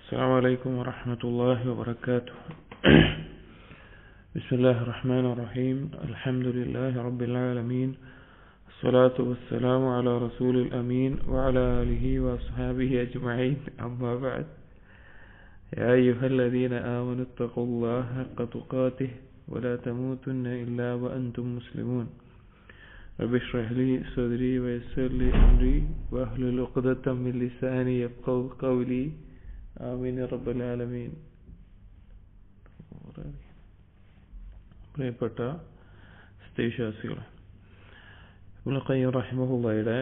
السلام عليكم ورحمة الله وبركاته. بسم الله الرحمن الرحيم. الحمد لله رب العالمين، الصلاة والسلام على رسول الأمين وعلى آله وأصحابه أجمعين، أما بعد. يا أيها الذين آمنوا اتقوا الله حق تقاته ولا تموتن إلا وأنتم مسلمون. رب اشرح لي صدري ويسر لي أمري واحلل عقدة من لساني يفقهوا قولي. ആമീൻ റബ്ബൽ ആലമീൻ. പ്രിയപ്പെട്ട വിശ്വാസികളെ, ഇബ്നു ഖയ്യിം റഹിമഹുള്ളാഹിയുടെ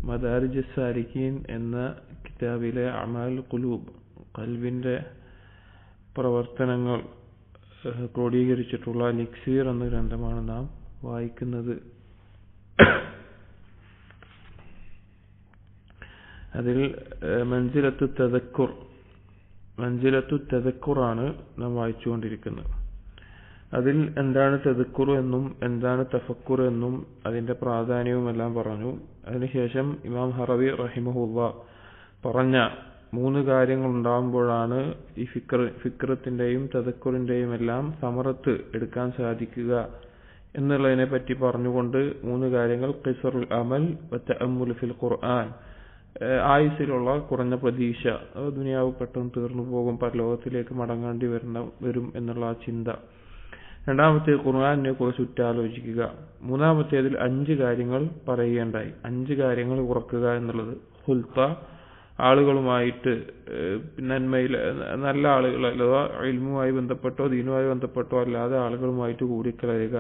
മദാരിജ് സാലിക്കീൻ എന്ന കിതാബിലെ അമാൽ ഖുലൂബ്, ഖൽബിന്റെ പ്രവർത്തനങ്ങൾ ക്രോഡീകരിച്ചിട്ടുള്ള നിക്സീർ എന്ന ഗ്രന്ഥമാണ് നാം വായിക്കുന്നത്. അതിൽ മൻസിലത്തു തദക്കുറാണ് നാം വായിച്ചുകൊണ്ടിരിക്കുന്നത്. അതിൽ എന്താണ് തദക്കുർ എന്നും എന്താണ് തഫക്കുർ എന്നും അതിന്റെ പ്രാധാന്യവും എല്ലാം പറഞ്ഞു. അതിനുശേഷം ഇമാം ഹറവി റഹിമഹുല്ലാ പറഞ്ഞ 3 കാര്യങ്ങൾ ഉണ്ടാകുമ്പോഴാണ് ഈ ഫിക്രത്തിന്റെയും തദക്കുറിന്റെയും എല്ലാം സമറത്ത് എടുക്കാൻ സാധിക്കുക എന്നുള്ളതിനെ പറ്റി പറഞ്ഞുകൊണ്ട് 3 കാര്യങ്ങൾ: ഖിസ്റുൽ അമൽ വതഅമ്മുൽ ഫിൽ ഖുർആൻ, ആയുസ്സിലുള്ള കുറഞ്ഞ പ്രതീക്ഷ, ദുനിയാവ് പെട്ടെന്ന് തീർന്നു പോകും, പരലോകത്തിലേക്ക് മടങ്ങേണ്ടി വരും എന്നുള്ള ആ ചിന്ത. രണ്ടാമത്തേത് ഖുർആനെ കുറിച്ച് ഉറ്റാലോചിക്കുക. മൂന്നാമത്തേതിൽ 5 കാര്യങ്ങൾ പറയുകയുണ്ടായി. 5 കാര്യങ്ങൾ ഉറക്കുക എന്നുള്ളത്: ഖുൽത, ആളുകളുമായിട്ട് നന്മയിൽ നല്ല ആളുകൾ, അഥവാ ഇൽമുമായി ബന്ധപ്പെട്ടോ ദീനുമായി ബന്ധപ്പെട്ടോ അല്ലാതെ ആളുകളുമായിട്ട് കൂടിക്കലരുക.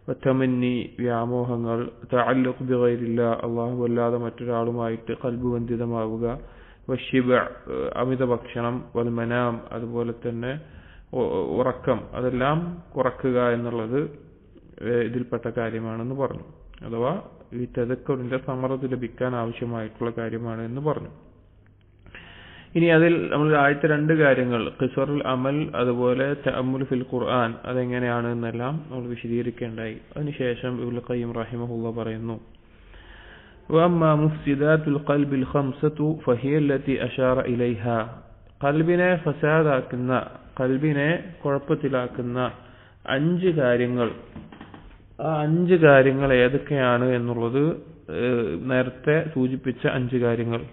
വതമന്നി, വ്യാമോഹങ്ങൾ. തഅല്ലുഖ് ബിഗൈരില്ലാ, അല്ലാഹു അല്ലാതെ മറ്റൊരാളുമായിട്ട് ഖൽബ് ബന്ധിതമാവുക. വശിബ, അമിത ഭക്ഷണം. വൽമനാം, അതുപോലെ തന്നെ ഉറക്കം, അതെല്ലാം കുറക്കുക എന്നുള്ളത് ഇതിൽപ്പെട്ട കാര്യമാണെന്ന് പറഞ്ഞു. അഥവാ ഈ തദക്കുറിന്റെ സമറത്ത് ലഭിക്കാൻ ആവശ്യമായിട്ടുള്ള കാര്യമാണ് എന്ന് പറഞ്ഞു. ഇനി അതിൽ നമ്മൾ ആദ്യത്തെ 2 കാര്യങ്ങൾ, ഖിസ്റുൽ അമൽ അതുപോലെ തഅമ്മുൽ ഫിൽ ഖുർആൻ, അതെങ്ങനെയാണ് എന്നെല്ലാം നമ്മൾ വിശദീകരിക്കേണ്ടായി. അതിനുശേഷം ഇബ്നു ഖയ്യിം റഹിമഹുല്ലാഹ് പറയുന്നു: വഅമ്മാ മുഫ്സിദാത്തുൽ ഖൽബിൽ ഖംസതു ഫഹിയ അല്ലതി അശാറ ഇലൈഹാ. ഖൽബിനെ ഫസാദാക്കുന്ന, ഖൽബിനെ കുഴപ്പത്തിലാക്കുന്ന 5 കാര്യങ്ങൾ, ആ 5 കാര്യങ്ങൾ ഏതൊക്കെയാണ് എന്നുള്ളത് നേരത്തെ സൂചിപ്പിച്ച 5 കാര്യങ്ങൾ: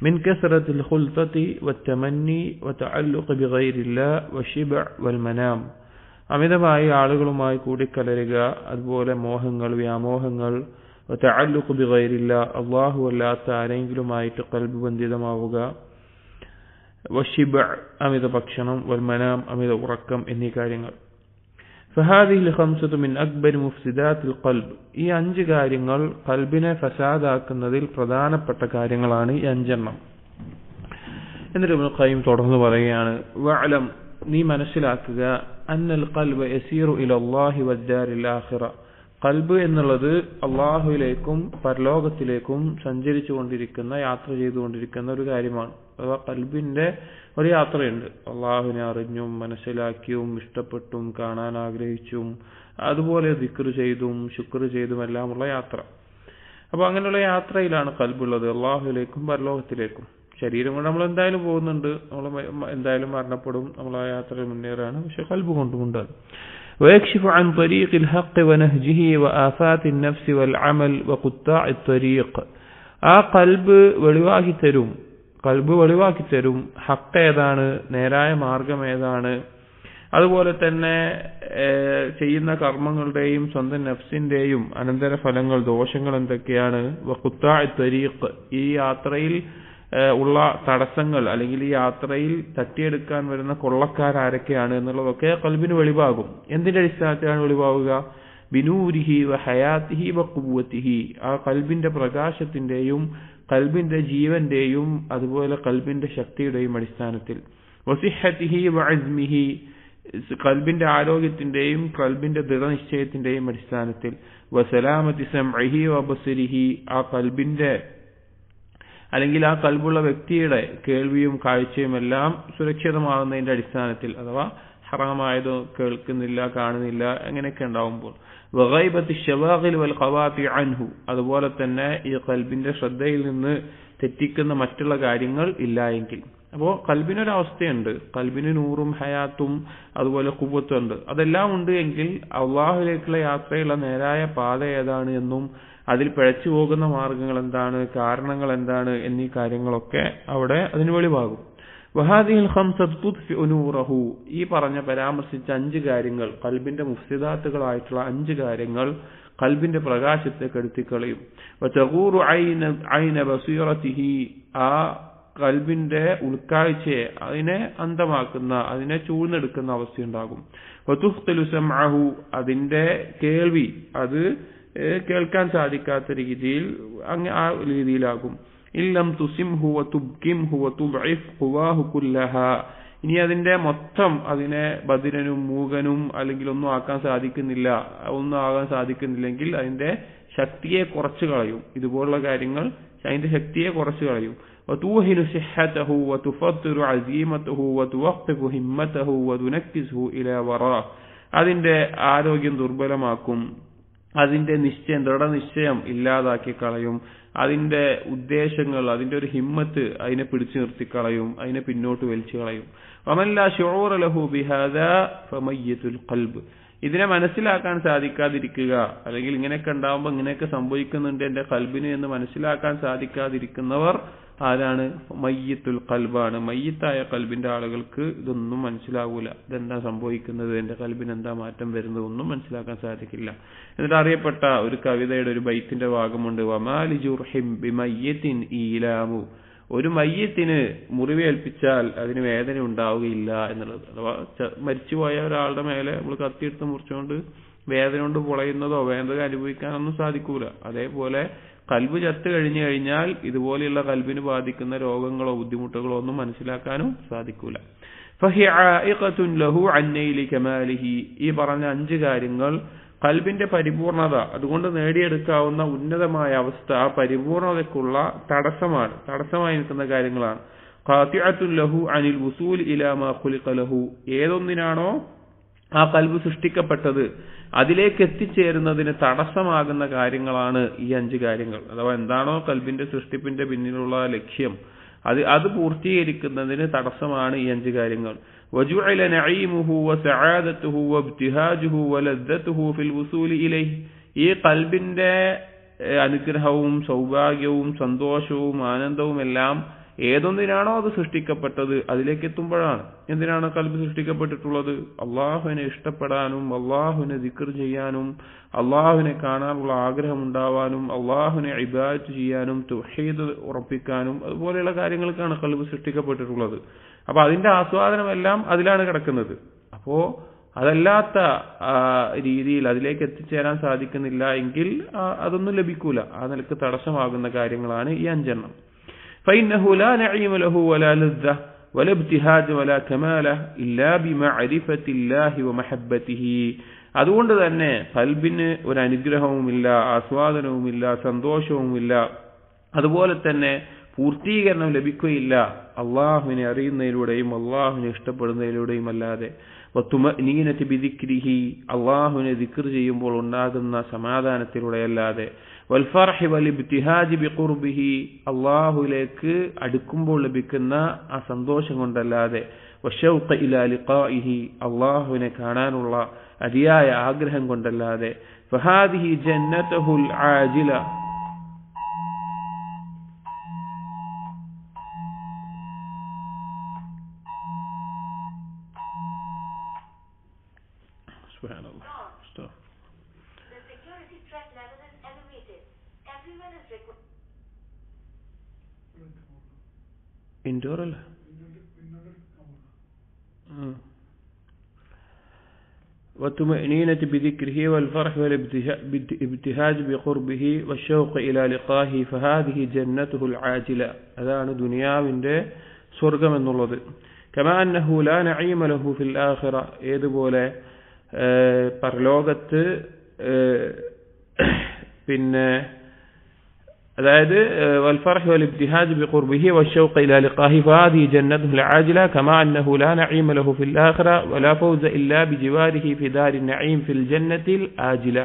മിൻ കസറത്തിൽ ഖുൽതതി വതമന്നി വതഅല്ലുഖ് ബിഗൈരില്ലാ വശിബ വൽമനാം. അമിതമായി ആളുകളുമായി കൂടിക്കലരുക, അതുപോലെ മോഹങ്ങൾ, വ്യാമോഹങ്ങൾ. വതഅല്ലുഖ് ബിഗൈരില്ലാ, അല്ലാഹു അല്ലാത്ത ആരെങ്കിലുമായിട്ട് ഖൽബ് ബന്ധിതമാവുക. വശിബ, അമിത ഭക്ഷണം. വൽമനാം, അമിത ഉറക്കം എന്നീ കാര്യങ്ങൾ. ഫഹാദിഹിൽ ഖംസതു മിൻ അക്ബരി മുഫ്സിദാത്തിൽ ഖൽബ്. ഈ 5 കാര്യങ്ങൾ ഖൽബിനെ ഫസാദാക്കുന്നതിൽ പ്രധാനപ്പെട്ട കാര്യങ്ങളാണ് ഈ 5 എണ്ണം. എന്നിട്ട് ഇബ്നു ഖയ്യിം തുടർന്ന് പറയുകയാണ്: വഅലം, നീ മനസ്സിലാക്കുക, അന്നൽ ഖൽബ യസീറു ഇലല്ലാഹി വദ്ദാരിൽ ആഖിറ. ഖൽബ് എന്നുള്ളത് അല്ലാഹുവിലേക്കും പരലോകത്തിലേക്കും യാത്ര ചെയ്തുകൊണ്ടിരിക്കുന്ന ഒരു കാര്യമാണ്. അഥവാ ഖൽബിന്റെ ഒരു യാത്രയുണ്ട്. അള്ളാഹുവിനെ അറിഞ്ഞും മനസ്സിലാക്കിയും ഇഷ്ടപ്പെട്ടും കാണാൻ ആഗ്രഹിച്ചും അതുപോലെ ദിക്ർ ചെയ്തും ശുക്ർ ചെയ്തും എല്ലാമുള്ള യാത്ര. അപ്പൊ അങ്ങനെയുള്ള യാത്രയിലാണ് ഖൽബുള്ളത്, അള്ളാഹുവിലേക്കും പരലോകത്തിലേക്കും. ശരീരം കൊണ്ട് നമ്മൾ എന്തായാലും പോകുന്നുണ്ട്, നമ്മൾ എന്തായാലും മരണപ്പെടും, നമ്മൾ ആ യാത്രയിൽ മുന്നേറാണ്. പക്ഷെ ഖൽബ് കൊണ്ടുമുണ്ട്. ويكشف عن طريق الحق ونهجه وآفات النفس والعمل وقطاع الطريق. ആ ഖൽബ് വെളിവാക്കി തരും ഹക്ക് ഏതാണ്, നേരായ മാർഗം ഏതാണ്, അതുപോലെ തന്നെ ചെയ്യുന്ന കർമ്മങ്ങളുടെയും സ്വന്തം നഫ്സിന്റെയും അനന്തരഫലങ്ങൾ, ദോഷങ്ങൾ എന്തൊക്കെയാണ്. വഖുത്താഇ ത്വരീഖ്, ഈ യാത്രയിൽ ഉള്ള തടസ്സങ്ങൾ, അല്ലെങ്കിൽ ഈ യാത്രയിൽ തട്ടിയെടുക്കാൻ വരുന്ന കൊള്ളക്കാരാരൊക്കെയാണ് എന്നുള്ളതൊക്കെ ഖൽബിന് വെളിവാകും. എന്തിന്റെ അടിസ്ഥാനത്തിലാണ് വെളിവാവുക? ബിനൂരിഹി വ ഹയാത്തിഹി വ ഖുവ്വത്തിഹി, ആ ഖൽബിന്റെ പ്രകാശത്തിന്റെയും ഖൽബിന്റെ ജീവന്റെയും അതുപോലെ ഖൽബിന്റെ ശക്തിയുടെയും അടിസ്ഥാനത്തിൽ. വസിഹത്തിഹി വ അസ്മിഹി, ഖൽബിന്റെ ആരോഗ്യത്തിന്റെയും ഖൽബിന്റെ ദൃഢനിശ്ചയത്തിന്റെയും അടിസ്ഥാനത്തിൽ. വസലാമത്തി സമഇഹി വ ബസരിഹി, ആ ഖൽബിന്റെ അല്ലെങ്കിൽ ആ ഖൽബുള്ള വ്യക്തിയുടെ കേൾവിയും കാഴ്ചയും എല്ലാം സുരക്ഷിതമാകുന്നതിന്റെ അടിസ്ഥാനത്തിൽ. അഥവാ ഹറാമായത് കേൾക്കുന്നില്ല, കാണുന്നില്ല, അങ്ങനെയൊക്കെ ഉണ്ടാവുമ്പോൾ. വഗൈബത്തി ശവാഗിൽ വൽ ഖവാതി അൻഹു, അതുപോലെ തന്നെ ഈ ഖൽബിന്റെ ശ്രദ്ധയിൽ നിന്ന് തെറ്റിക്കുന്ന മറ്റുള്ള കാര്യങ്ങൾ ഇല്ല എങ്കിൽ. അപ്പോൾ കൽബിനൊരവസ്ഥയുണ്ട്, കൽബിന് നൂറും ഹയാത്തും അതുപോലെ ഖുവ്വത്തും ഉണ്ട്. അതെല്ലാം ഉണ്ട് എങ്കിൽ അള്ളാഹുലേക്കുള്ള യാത്രയുള്ള നേരായ പാത ഏതാണ് എന്നും അതിൽ പിഴച്ചു പോകുന്ന മാർഗങ്ങൾ എന്താണ്, കാരണങ്ങൾ എന്താണ് എന്നീ കാര്യങ്ങളൊക്കെ അവിടെ അതിന് വെളിവാകും. വഹാദിഹിൽ ഖംസത്തു തുത്ഫിഉ നൂറഹു, ഈ പറഞ്ഞ പരാമർശിച്ച 5 കാര്യങ്ങൾ, കൽബിന്റെ മുഫ്സിദാത്തുകളായിട്ടുള്ള 5 കാര്യങ്ങൾ കൽബിന്റെ പ്രകാശത്തെ കെടുത്തിക്കളയും. വതഗൂറു ഐന ബസീറതിഹി, ആ കൽബിന്റെ ഉൾക്കാഴ്ചയെ അതിനെ അന്ധമാക്കുന്ന, അതിനെ ചൂഴ്ന്നെടുക്കുന്ന അവസ്ഥയുണ്ടാകും. വതുഖ്തിലു സമഅഹു, അതിന്റെ കേൾവി അത് കേൾക്കാൻ സാധിക്കാത്ത രീതിയിൽ ആ രീതിയിലാകും. ഇല്ലം തുസിംഹു വതുബ്കിംഹു വതുബഇഫ് ഖുവാഹു കുല്ലഹാ, ഇനി അതിന്റെ മൊത്തം അതിനെ ബദിരനും മൂകനും അല്ലെങ്കിൽ ഒന്നും ആക്കാൻ സാധിക്കുന്നില്ല, ഒന്നും ആകാൻ സാധിക്കുന്നില്ലെങ്കിൽ അതിന്റെ ശക്തിയെ കുറച്ചു കളയും. ഇതുപോലുള്ള കാര്യങ്ങൾ അതിന്റെ ശക്തിയെ കുറച്ചു കളയും. വതൂഹിനു സിഹ്ഹതഹു വതുഫദ്ദിറു അസീമതഹു വതുവഖ്ഫിഫു ഹിമ്മതഹു വതുനക്കിസുഹു ഇലാ വറാ, അതിന്റെ ആരോഗ്യം ദുർബലമാക്കും, അതിന്റെ നിശ്ചയം ദൃഢനിശ്ചയം ഇല്ലാതാക്കി കളയും, അതിന്റെ ഉദ്ദേശങ്ങൾ അതിന്റെ ഒരു ഹിമ്മത്ത് അതിനെ പിടിച്ചു നിർത്തിക്കളയും, അതിനെ പിന്നോട്ട് വലിച്ചു കളയും. വമൻ ലാ ശുഊറ ലഹു ബിഹാദാ ഫമയ്യിതുൽ ഖൽബ്, ഇതിനെ മനസ്സിലാക്കാൻ സാധിക്കാതിരിക്കുക, അല്ലെങ്കിൽ ഇങ്ങനെയൊക്കെ ഉണ്ടാവുമ്പോൾ ഇങ്ങനെയൊക്കെ സംഭവിക്കുന്നുണ്ട് എന്റെ കൽബിന് എന്ന് മനസ്സിലാക്കാൻ സാധിക്കാതിരിക്കുന്നവർ ആരാണ്? മയ്യിത്തുൽ ഖൽബാണ്. മയ്യിത്തായ കൽബിന്റെ ആളുകൾക്ക് ഇതൊന്നും മനസ്സിലാവൂല, ഇതെന്താ സംഭവിക്കുന്നത്, എന്റെ കൽബിന് എന്താ മാറ്റം വരുന്നത് ഒന്നും മനസ്സിലാക്കാൻ സാധിക്കില്ല. എന്നിട്ട് അറിയപ്പെട്ട ഒരു കവിതയുടെ ഒരു ബൈത്തിന്റെ ഭാഗമുണ്ട്, വമാലി ജുർഹിം ബിമയ്യിത്തിൻ ഈലാമു, ഒരു മയ്യത്തിന് മുറിവേൽപ്പിച്ചാൽ അതിന് വേദന ഉണ്ടാവുകയില്ല എന്നുള്ളത്. അഥവാ മരിച്ചുപോയ ഒരാളുടെ മേലെ നമ്മൾ കത്തിയെടുത്ത് മുറിച്ചുകൊണ്ട് വേദന കൊണ്ട് പൊളയുന്നതോ വേദന അനുഭവിക്കാനൊന്നും സാധിക്കൂല. അതേപോലെ കൽബ് ചത്തു കഴിഞ്ഞു കഴിഞ്ഞാൽ ഇതുപോലെയുള്ള കൽബിന് ബാധിക്കുന്ന രോഗങ്ങളോ ബുദ്ധിമുട്ടുകളോ ഒന്നും മനസ്സിലാക്കാനും സാധിക്കൂല. ഫഹി ആയിഖത്തുൻ ലഹു അൻ നൈലി കമാലിഹി, ഈ പറഞ്ഞ 5 കാര്യങ്ങൾ കൽബിന്റെ പരിപൂർണത അതുകൊണ്ട് നേടിയെടുക്കാവുന്ന ഉന്നതമായ അവസ്ഥ, ആ പരിപൂർണതയ്ക്കുള്ള തടസ്സമായി നിൽക്കുന്ന കാര്യങ്ങളാണ്. ഖാതിഅത്തുൻ ലഹു അനിൽ വുസൂൽ ഇലാ മാ ഖുലിഖ ലഹു, ഏതൊന്നിനാണോ ആ കൽബ് സൃഷ്ടിക്കപ്പെട്ടത് അതിലേക്ക് എത്തിച്ചേരുന്നതിന് തടസ്സമാകുന്ന കാര്യങ്ങളാണ് ഈ 5 കാര്യങ്ങൾ. അഥവാ എന്താണോ കൽബിന്റെ സൃഷ്ടിപ്പിന്റെ പിന്നിലുള്ള ലക്ഷ്യം അത് പൂർത്തീകരിക്കുന്നതിന് തടസ്സമാണ് ഈ 5 കാര്യങ്ങൾ. وجعل نعيمه وسعادته وابتهاجه ولذته في الوصول إليه, ഈ കൽബിന്റെ അനുഗ്രഹവും സൗഭാഗ്യവും സന്തോഷവും ആനന്ദവും എല്ലാം ഏതൊന്നിനാണോ അത് സൃഷ്ടിക്കപ്പെട്ടത് അതിലേക്ക് എത്തുമ്പോഴാണ്. എന്തിനാണ് കൽബ് സൃഷ്ടിക്കപ്പെട്ടിട്ടുള്ളത്? അള്ളാഹുവിനെ ഇഷ്ടപ്പെടാനും അള്ളാഹുവിനെ ദിക്ർ ചെയ്യാനും അള്ളാഹുവിനെ കാണാനുള്ള ആഗ്രഹം ഉണ്ടാവാനും അള്ളാഹുവിനെ ഇബാദത്ത് ചെയ്യാനും തൗഹീദ് ഉറപ്പിക്കാനും അതുപോലെയുള്ള കാര്യങ്ങൾക്കാണ് കൽബ് സൃഷ്ടിക്കപ്പെട്ടിട്ടുള്ളത്. അപ്പൊ അതിന്റെ ആസ്വാദനമെല്ലാം അതിലാണ് കിടക്കുന്നത്. അപ്പോ അതല്ലാത്ത രീതിയിൽ അതിലേക്ക് എത്തിച്ചേരാൻ സാധിക്കുന്നില്ല എങ്കിൽ അതൊന്നും ലഭിക്കൂല. ആ നിലക്ക് തടസ്സമാകുന്ന കാര്യങ്ങളാണ് ഈ 5 എണ്ണം. فإنه لا نعيم له ولا لذة ولا ابتهاج ولا كمال إلا بمعرفة الله ومحبته, അതുകൊണ്ട് തന്നെ കൽബിന് ഒരു അനുഗ്രഹവുമില്ല, ആസ്വാദനവുമില്ല, സന്തോഷവുമില്ല, അതുപോലെ തന്നെ പൂർത്തീകരണം ലഭിക്കുകയില്ല അള്ളാഹുവിനെ അറിയുന്നതിലൂടെയും അള്ളാഹുവിനെ ഇഷ്ടപ്പെടുന്നതിലൂടെയും അല്ലാതെ. വത്തുമഅ്നീനതി ബിദിക്രിഹി, അള്ളാഹുവിനെ ദിക്ർ ചെയ്യുമ്പോൾ ഉണ്ടാകുന്ന സമാധാനത്തിലൂടെയല്ലാതെ. വൽഫർഹി വലിബ്തിഹാജി ബിഖുർബിഹി, അള്ളാഹുവിലേക്ക് അടുക്കുമ്പോൾ ലഭിക്കുന്ന ആ സന്തോഷം കൊണ്ടല്ലാതെ. വശൗഖ ഇലാ ലിഖാഇഹി, അള്ളാഹുവിനെ കാണാനുള്ള അതിയായ ആഗ്രഹം കൊണ്ടല്ലാതെ. ഫഹാദിഹി ജന്നത്തുൽ ആജില, subhanallah. Stop. The security threat level is elevated. Everyone is required. Indoor അല്ല. وطمأنينة بذكره والفرح والابتهاج بقربه والشوق إلى لقائه فهذه جنته العاجلة, അതാണ് ദുനിയാവിന്റെ സ്വർഗ്ഗം എന്നുള്ളത്. كما أنه لا نعيم له في الآخرة, ഏതുപോലെ പരലോകത്ത് പിന്നെ അതായത് والفرح والابتهاج بقربه والشوق إلى لقائه فهذه جنته العاجلة كما أنه لا نعيم له في الآخرة ولا فوز إلا بجواره في دار النعيم في الجنة العاجلة.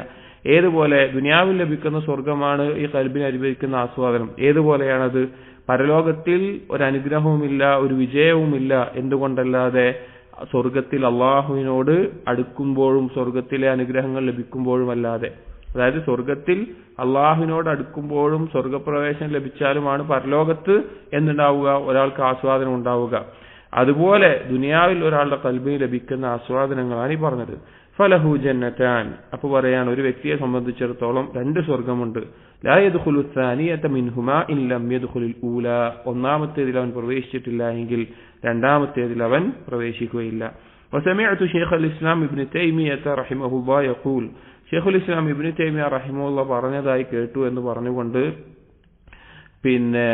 ഏതുപോലെ ദുനിയാവിൽ ലഭിക്കുന്ന സ്വർഗ്ഗമാണ് ഈ കൽബിനെ അനുഭവിക്കുന്ന ആസ്വാദനം. ഏതുപോലെയാണത്? പരലോകത്തിൽ ഒരനുഗ്രഹവുമില്ല, ഒരു വിജയവുമില്ല. എന്തുകൊണ്ടല്ലാതെ സ്വർഗത്തിൽ അള്ളാഹുവിനോട് അടുക്കുമ്പോഴും സ്വർഗത്തിലെ അനുഗ്രഹങ്ങൾ ലഭിക്കുമ്പോഴും അല്ലാതെ. അതായത് സ്വർഗത്തിൽ അള്ളാഹുവിനോട് അടുക്കുമ്പോഴും സ്വർഗപ്രവേശനം ലഭിച്ചാലുമാണ് പരലോകത്ത് എന്തുണ്ടാവുക, ഒരാൾക്ക് ആസ്വാദനം ഉണ്ടാവുക. അതുപോലെ ദുനിയാവിൽ ഒരാളുടെ ഖൽബിന് ലഭിക്കുന്ന ആസ്വാദനങ്ങളാണ് ഈ പറഞ്ഞത്. ഫലഹു ജന്നതാൻ, അപ്പൊ പറയാണ് ഒരു വ്യക്തിയെ സംബന്ധിച്ചിടത്തോളം 2 സ്വർഗമുണ്ട്. ലാ യദ്ഖുലു സാനിയത മിൻഹുമാ ഇൻ ലം യദ്ഖുലിൽ ഊലാ, ഒന്നാമത്തേതിൽ അവൻ പ്രവേശിച്ചിട്ടില്ല എങ്കിൽ രണ്ടാമത്തേതിൽ അവൻ പ്രവേശിക്കുകയില്ല. വസമിഅതു ശൈഖുൽ ഇസ്ലാം ഇബ്നു തൈമിയ്യ റഹിമഹുല്ലാഹ് യഖൂൽ, ശൈഖുൽ ഇസ്ലാം ഇബ്നു തൈമിയ്യ റഹിമഹുല്ലാഹ് പറഞ്ഞതായി കേട്ടു എന്ന് പറഞ്ഞുകൊണ്ട് പിന്നെ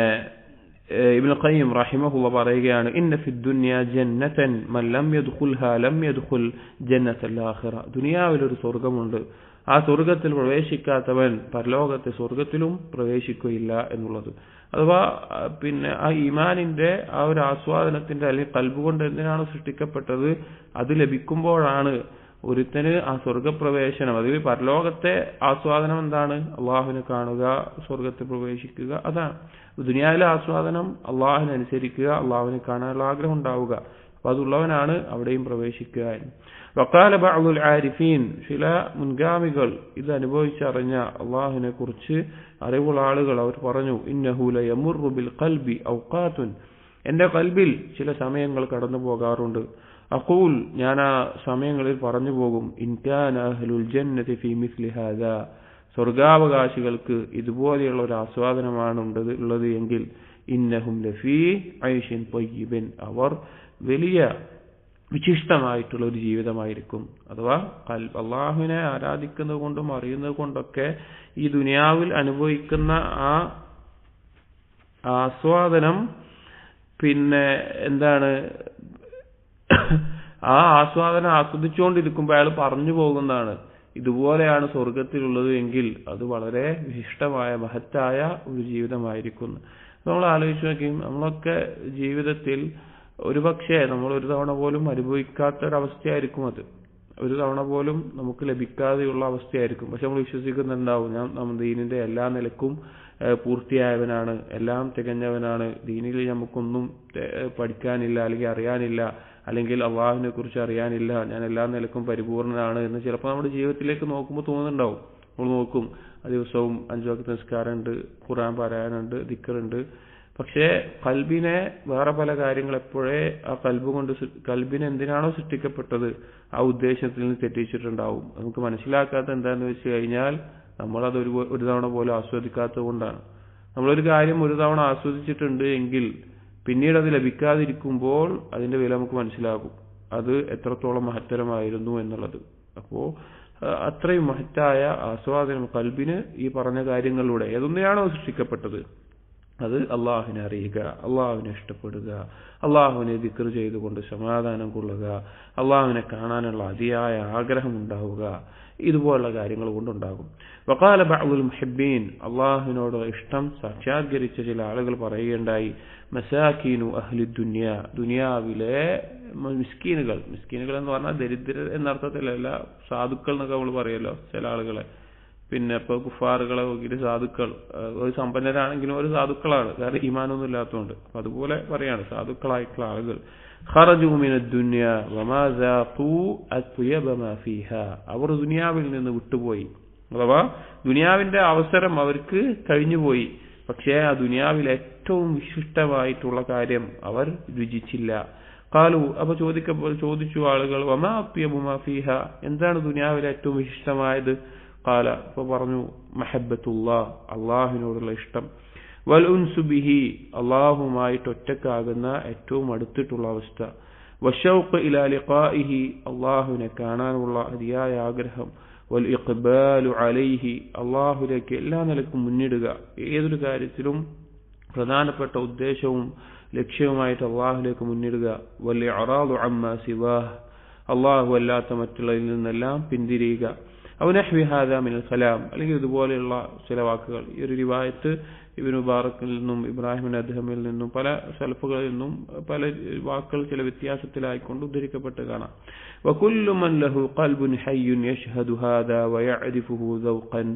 ഇബ്നു ഖയ്യിം റഹിമഹുല്ലാഹ് പറയുകയാണ്, ഇന്ന ഫിദ് ദുനിയ ജന്നതൻ മൻ ലം യദ്ഖുൽഹാ ലം യദ്ഖുൽ ജന്നത്തൽ ആഖിറ, ദുനിയാവിൽ ഒരു സ്വർഗ്ഗമുണ്ട്, ആ സ്വർഗ്ഗത്തിൽ പ്രവേശിക്കാത്തവൻ പരലോകത്തെ സ്വർഗ്ഗത്തിലും പ്രവേശിക്കുകയില്ല എന്നുള്ളത്. അഥവാ പിന്നെ ആ ഈമാനിന്റെ ആ ഒരു ആസ്വാദനത്തിന്റെ അല്ലെങ്കിൽ ഖൽബ് കൊണ്ട് എന്തിനാണ് സൃഷ്ടിക്കപ്പെട്ടത് അത് ലഭിക്കുമ്പോഴാണ് ഒരുത്തന് ആ സ്വർഗപ്രവേശനം, അതിൽ പരലോകത്തെ ആസ്വാദനം എന്താണ്, അള്ളാഹുവിനെ കാണുക, സ്വർഗത്തിൽ പ്രവേശിക്കുക, അതാണ്. ദുനിയാവിലെ ആസ്വാദനം അള്ളാഹുവിനെ അനുസരിക്കുക, അള്ളാഹുവിനെ കാണാനുള്ള ആഗ്രഹം ഉണ്ടാവുക, അപ്പൊ അതുള്ളവനാണ് അവിടെയും പ്രവേശിക്കുക. വഖാല ബഅ്ദുൽ ആരിഫീൻ, ചില മുൻഗാമികൾ ഇത് അനുഭവിച്ചറിഞ്ഞ അള്ളാഹുവിനെ കുറിച്ച് അറിവുള്ള ആളുകൾ അവർ പറഞ്ഞു, ഇന്നഹു ലയമുറു ബിൽ ഖൽബി ഔഖാതുൻ, എന്റെ ഖൽബിൽ ചില സമയങ്ങൾ കടന്നു പോകാറുണ്ട്. അഖൂൽ, ഞാൻ ആ സമയങ്ങളിൽ പറഞ്ഞു പോകും, ഇൻ കാന അഹ്ലുൽ ജന്നതി ഫീ മിസ്ലി ഹാദാ, സ്വർഗാവകാശികൾക്ക് ഇതുപോലെയുള്ള ഒരു ആസ്വാദനമാണ് ഉള്ളത് എങ്കിൽ ഇന്നഹും ലഫീ ഐഷിൻ ത്വയ്യിബിൻ, അവർ വലിയ വിശിഷ്ടമായിട്ടുള്ള ഒരു ജീവിതമായിരിക്കും. അഥവാ അള്ളാഹുവിനെ ആരാധിക്കുന്നത് കൊണ്ടും അറിയുന്നത് കൊണ്ടൊക്കെ ഈ ദുനിയാവിൽ അനുഭവിക്കുന്ന ആ ആസ്വാദനം പിന്നെ എന്താണ്, ആ ആസ്വാദനം ആസ്വദിച്ചുകൊണ്ടിരിക്കുമ്പോൾ അയാൾ പറഞ്ഞു പോകുന്നതാണ്, ഇതുപോലെയാണ് സ്വർഗത്തിലുള്ളത് എങ്കിൽ അത് വളരെ വിശിഷ്ടമായ മഹത്തായ ഒരു ജീവിതമായിരിക്കും. നമ്മൾ ആലോചിച്ച് നോക്കിയും നമ്മളൊക്കെ ജീവിതത്തിൽ ഒരുപക്ഷെ നമ്മൾ ഒരു തവണ പോലും അനുഭവിക്കാത്ത ഒരവസ്ഥയായിരിക്കും അത്, ഒരു തവണ പോലും നമുക്ക് ലഭിക്കാതെയുള്ള അവസ്ഥയായിരിക്കും. പക്ഷെ നമ്മൾ വിശ്വസിക്കുന്നുണ്ടാവും, ഞാൻ ദീനിന്റെ എല്ലാ നിലക്കും പൂർത്തിയായവനാണ്, എല്ലാം തികഞ്ഞവനാണ്, ദീനിൽ നമുക്കൊന്നും പഠിക്കാനില്ല അല്ലെങ്കിൽ അറിയാനില്ല, അല്ലെങ്കിൽ അള്ളാഹുവിനെ കുറിച്ച് അറിയാനില്ല, ഞാൻ എല്ലാ നിലക്കും പരിപൂർണനാണ് എന്ന് ചിലപ്പോൾ നമ്മുടെ ജീവിതത്തിലേക്ക് നോക്കുമ്പോൾ തോന്നുന്നുണ്ടാവും. നമ്മൾ നോക്കും, ദിവസവും 5 വഖ്ത് നിസ്കാരമുണ്ട്, ഖുർആൻ പാരായണമുണ്ട്, ദിക്റുണ്ട്, പക്ഷേ ഖൽബിനെ വേറെ പല കാര്യങ്ങൾ എപ്പോഴേ ആ ഖൽബിനെ എന്തിനാണോ സൃഷ്ടിക്കപ്പെട്ടത് ആ ഉദ്ദേശത്തിൽ നിന്ന് തെറ്റിച്ചിട്ടുണ്ടാവും. നമുക്ക് മനസ്സിലാക്കാത്ത എന്താണെന്ന് വെച്ച് കഴിഞ്ഞാൽ നമ്മളത് ഒരു തവണ പോലും ആസ്വദിക്കാത്തത് കൊണ്ടാണ്. നമ്മളൊരു കാര്യം ഒരു തവണ ആസ്വദിച്ചിട്ടുണ്ട് എങ്കിൽ പിന്നീട് അത് ലഭിക്കാതിരിക്കുമ്പോൾ അതിന്റെ വില നമുക്ക് മനസ്സിലാകും, അത് എത്രത്തോളം മഹത്തരമായിരുന്നു എന്നുള്ളത്. അപ്പോ അത്രയും മഹത്തായ ആസ്വാദനം ഖൽബിന് ഈ പറഞ്ഞ കാര്യങ്ങളിലൂടെ ഏതൊന്നിനാണോ സൃഷ്ടിക്കപ്പെട്ടത് അത് അള്ളാഹുവിനെ അറിയുക, അള്ളാഹുവിനെ ഇഷ്ടപ്പെടുക, അള്ളാഹുവിനെ ദിക്ർ ചെയ്തുകൊണ്ട് സമാധാനം കൊള്ളുക, അള്ളാഹുവിനെ കാണാനുള്ള അതിയായ ആഗ്രഹം ഉണ്ടാവുക, ഇതുപോലുള്ള കാര്യങ്ങൾ കൊണ്ടുണ്ടാകും. വഖാല ബഅ്ദുൽ മുഹിബ്ബീൻ, അള്ളാഹുവിനോടുള്ള ഇഷ്ടം സാക്ഷാത്കരിച്ച ചില ആളുകൾ പറയുകയുണ്ടായി, മസാകീനു അഹ്ലി ദുനിയ, ദുനിയാവിലെ മിസ്കീനുകൾ എന്ന് പറഞ്ഞാൽ ദരിദ്രർ എന്നർത്ഥത്തിലല്ല, സാധുക്കൾ എന്നൊക്കെ നമ്മൾ പറയല്ലോ ചില ആളുകളെ, പിന്നെ ഇപ്പൊ കുഫാറുകളെ നോക്കിയിട്ട് സാധുക്കൾ, ഒരു സമ്പന്നരാണെങ്കിലും ഒരു സാധുക്കളാണ്, കാരണം ഈമാനൊന്നും ഇല്ലാത്തതുകൊണ്ട്. അപ്പൊ അതുപോലെ പറയാണ് സാധുക്കളായിട്ടുള്ള ആളുകൾ, ഖറജു മിനദ് ദുനിയ വമാ സാഖൂ അത്യബ മാ ഫീഹാ, അവർ ദുനിയാവിൽ നിന്ന് വിട്ടുപോയി, അഥവാ ദുനിയാവിന്റെ അവസരം അവർക്ക് കഴിഞ്ഞുപോയി, പക്ഷേ ആ ദുനിയാവിൽ ഏറ്റവും വിശിഷ്ടമായിട്ടുള്ള കാര്യം അവർ രുചിച്ചില്ല. ഖാലു, അപ്പൊ ചോദിച്ചു ആളുകൾ, വമാ അത്യബു മാ ഫീഹാ, എന്താണ് ദുനിയാവിൽ ഏറ്റവും വിശിഷ്ടമായത്? ഖാല, അപ്പൊ പറഞ്ഞു, മഹബ്ബത്തുല്ലാഹ്, അള്ളാഹുവിനോടുള്ള ഇഷ്ടം, വൽ ഉൻസു ബിഹി, അള്ളാഹുമായിട്ട് ഒറ്റക്കാകുന്ന ഏറ്റവും അടുത്തിട്ടുള്ള അവസ്ഥ, വശൗഖ് ഇലാ ലിഖാഇഹി, അള്ളാഹുവിനെ കാണാനുള്ള അതിയായ ആഗ്രഹം, വൽ ഇഖ്ബാലു അലൈഹി, അള്ളാഹുലേക്ക് എല്ലാ നിലക്കും മുന്നിടുക, ഏതൊരു കാര്യത്തിലും പ്രധാനപ്പെട്ട ഉദ്ദേശവും ലക്ഷ്യവുമായിട്ട് അള്ളാഹുലേക്ക് മുന്നിടുക, വൽ ഇഅറാദു അമ്മാ സിവാഹ്, അള്ളാഹു അല്ലാത്ത മറ്റുള്ളതിൽ നിന്നെല്ലാം പിന്തിരിയുക, ഔ നഹ്വി ഹാദാ മിനൽ കലാം, അല്ലെങ്കിൽ ഇതുപോലെയുള്ള ചില വാക്കുകൾ. ഈ ഒരു റിവായത്ത് ഇബ്നു മുബാറക്കിൽ നിന്നും ഇബ്രാഹിം അദ്ഹമിൽ നിന്നും പല സലഫുകളിൽ നിന്നും പല വാക്കുകൾ ചില വ്യത്യാസത്തിലായിക്കൊണ്ട് ഉദ്ധരിക്കപ്പെട്ട് കാണാം. വകുല്ലു മൻ ലഹു ഖൽബുൻ ഹയ്യുൻ യശ്ഹദു ഹാദാ വയഅരിഫുഹു ദൗഖൻ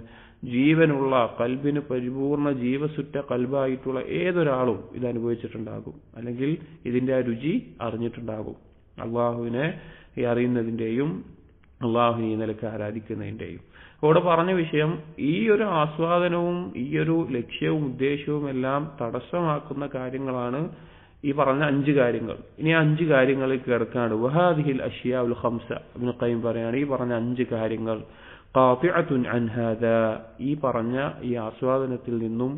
ജീവനുള്ള കൽബിന് പരിപൂർണ ജീവസുറ്റ കൽബായിട്ടുള്ള ഏതൊരാളും ഇത് അനുഭവിച്ചിട്ടുണ്ടാകും, അല്ലെങ്കിൽ ഇതിന്റെ ആ രുചി അറിഞ്ഞിട്ടുണ്ടാകും. അള്ളാഹുവിനെ അറിയുന്നതിന്റെയും അള്ളാഹുവിനെ ഈ നിലക്ക് ആരാധിക്കുന്നതിന്റെയും. അവിടെ പറഞ്ഞ വിഷയം, ഈ ഒരു ആസ്വാദനവും ഈ ഒരു ലക്ഷ്യവും ഉദ്ദേശവും എല്ലാം തടസ്സമാക്കുന്ന കാര്യങ്ങളാണ് ഈ പറഞ്ഞ 5 കാര്യങ്ങൾ. ഇനി 5 കാര്യങ്ങളിൽ കിടക്കാണ്. വഹാദിഹിൽ അഷ്യാഉൽ ഖംസ, ഇബ്നു ഖയ്യിം പറയാണ്, ഈ പറഞ്ഞ 5 കാര്യങ്ങൾ ഖാതിഅത്തുൻ അൻ ഹാദാ, ഈ പറഞ്ഞ ഈ ആസ്വാദനത്തിൽ നിന്നും,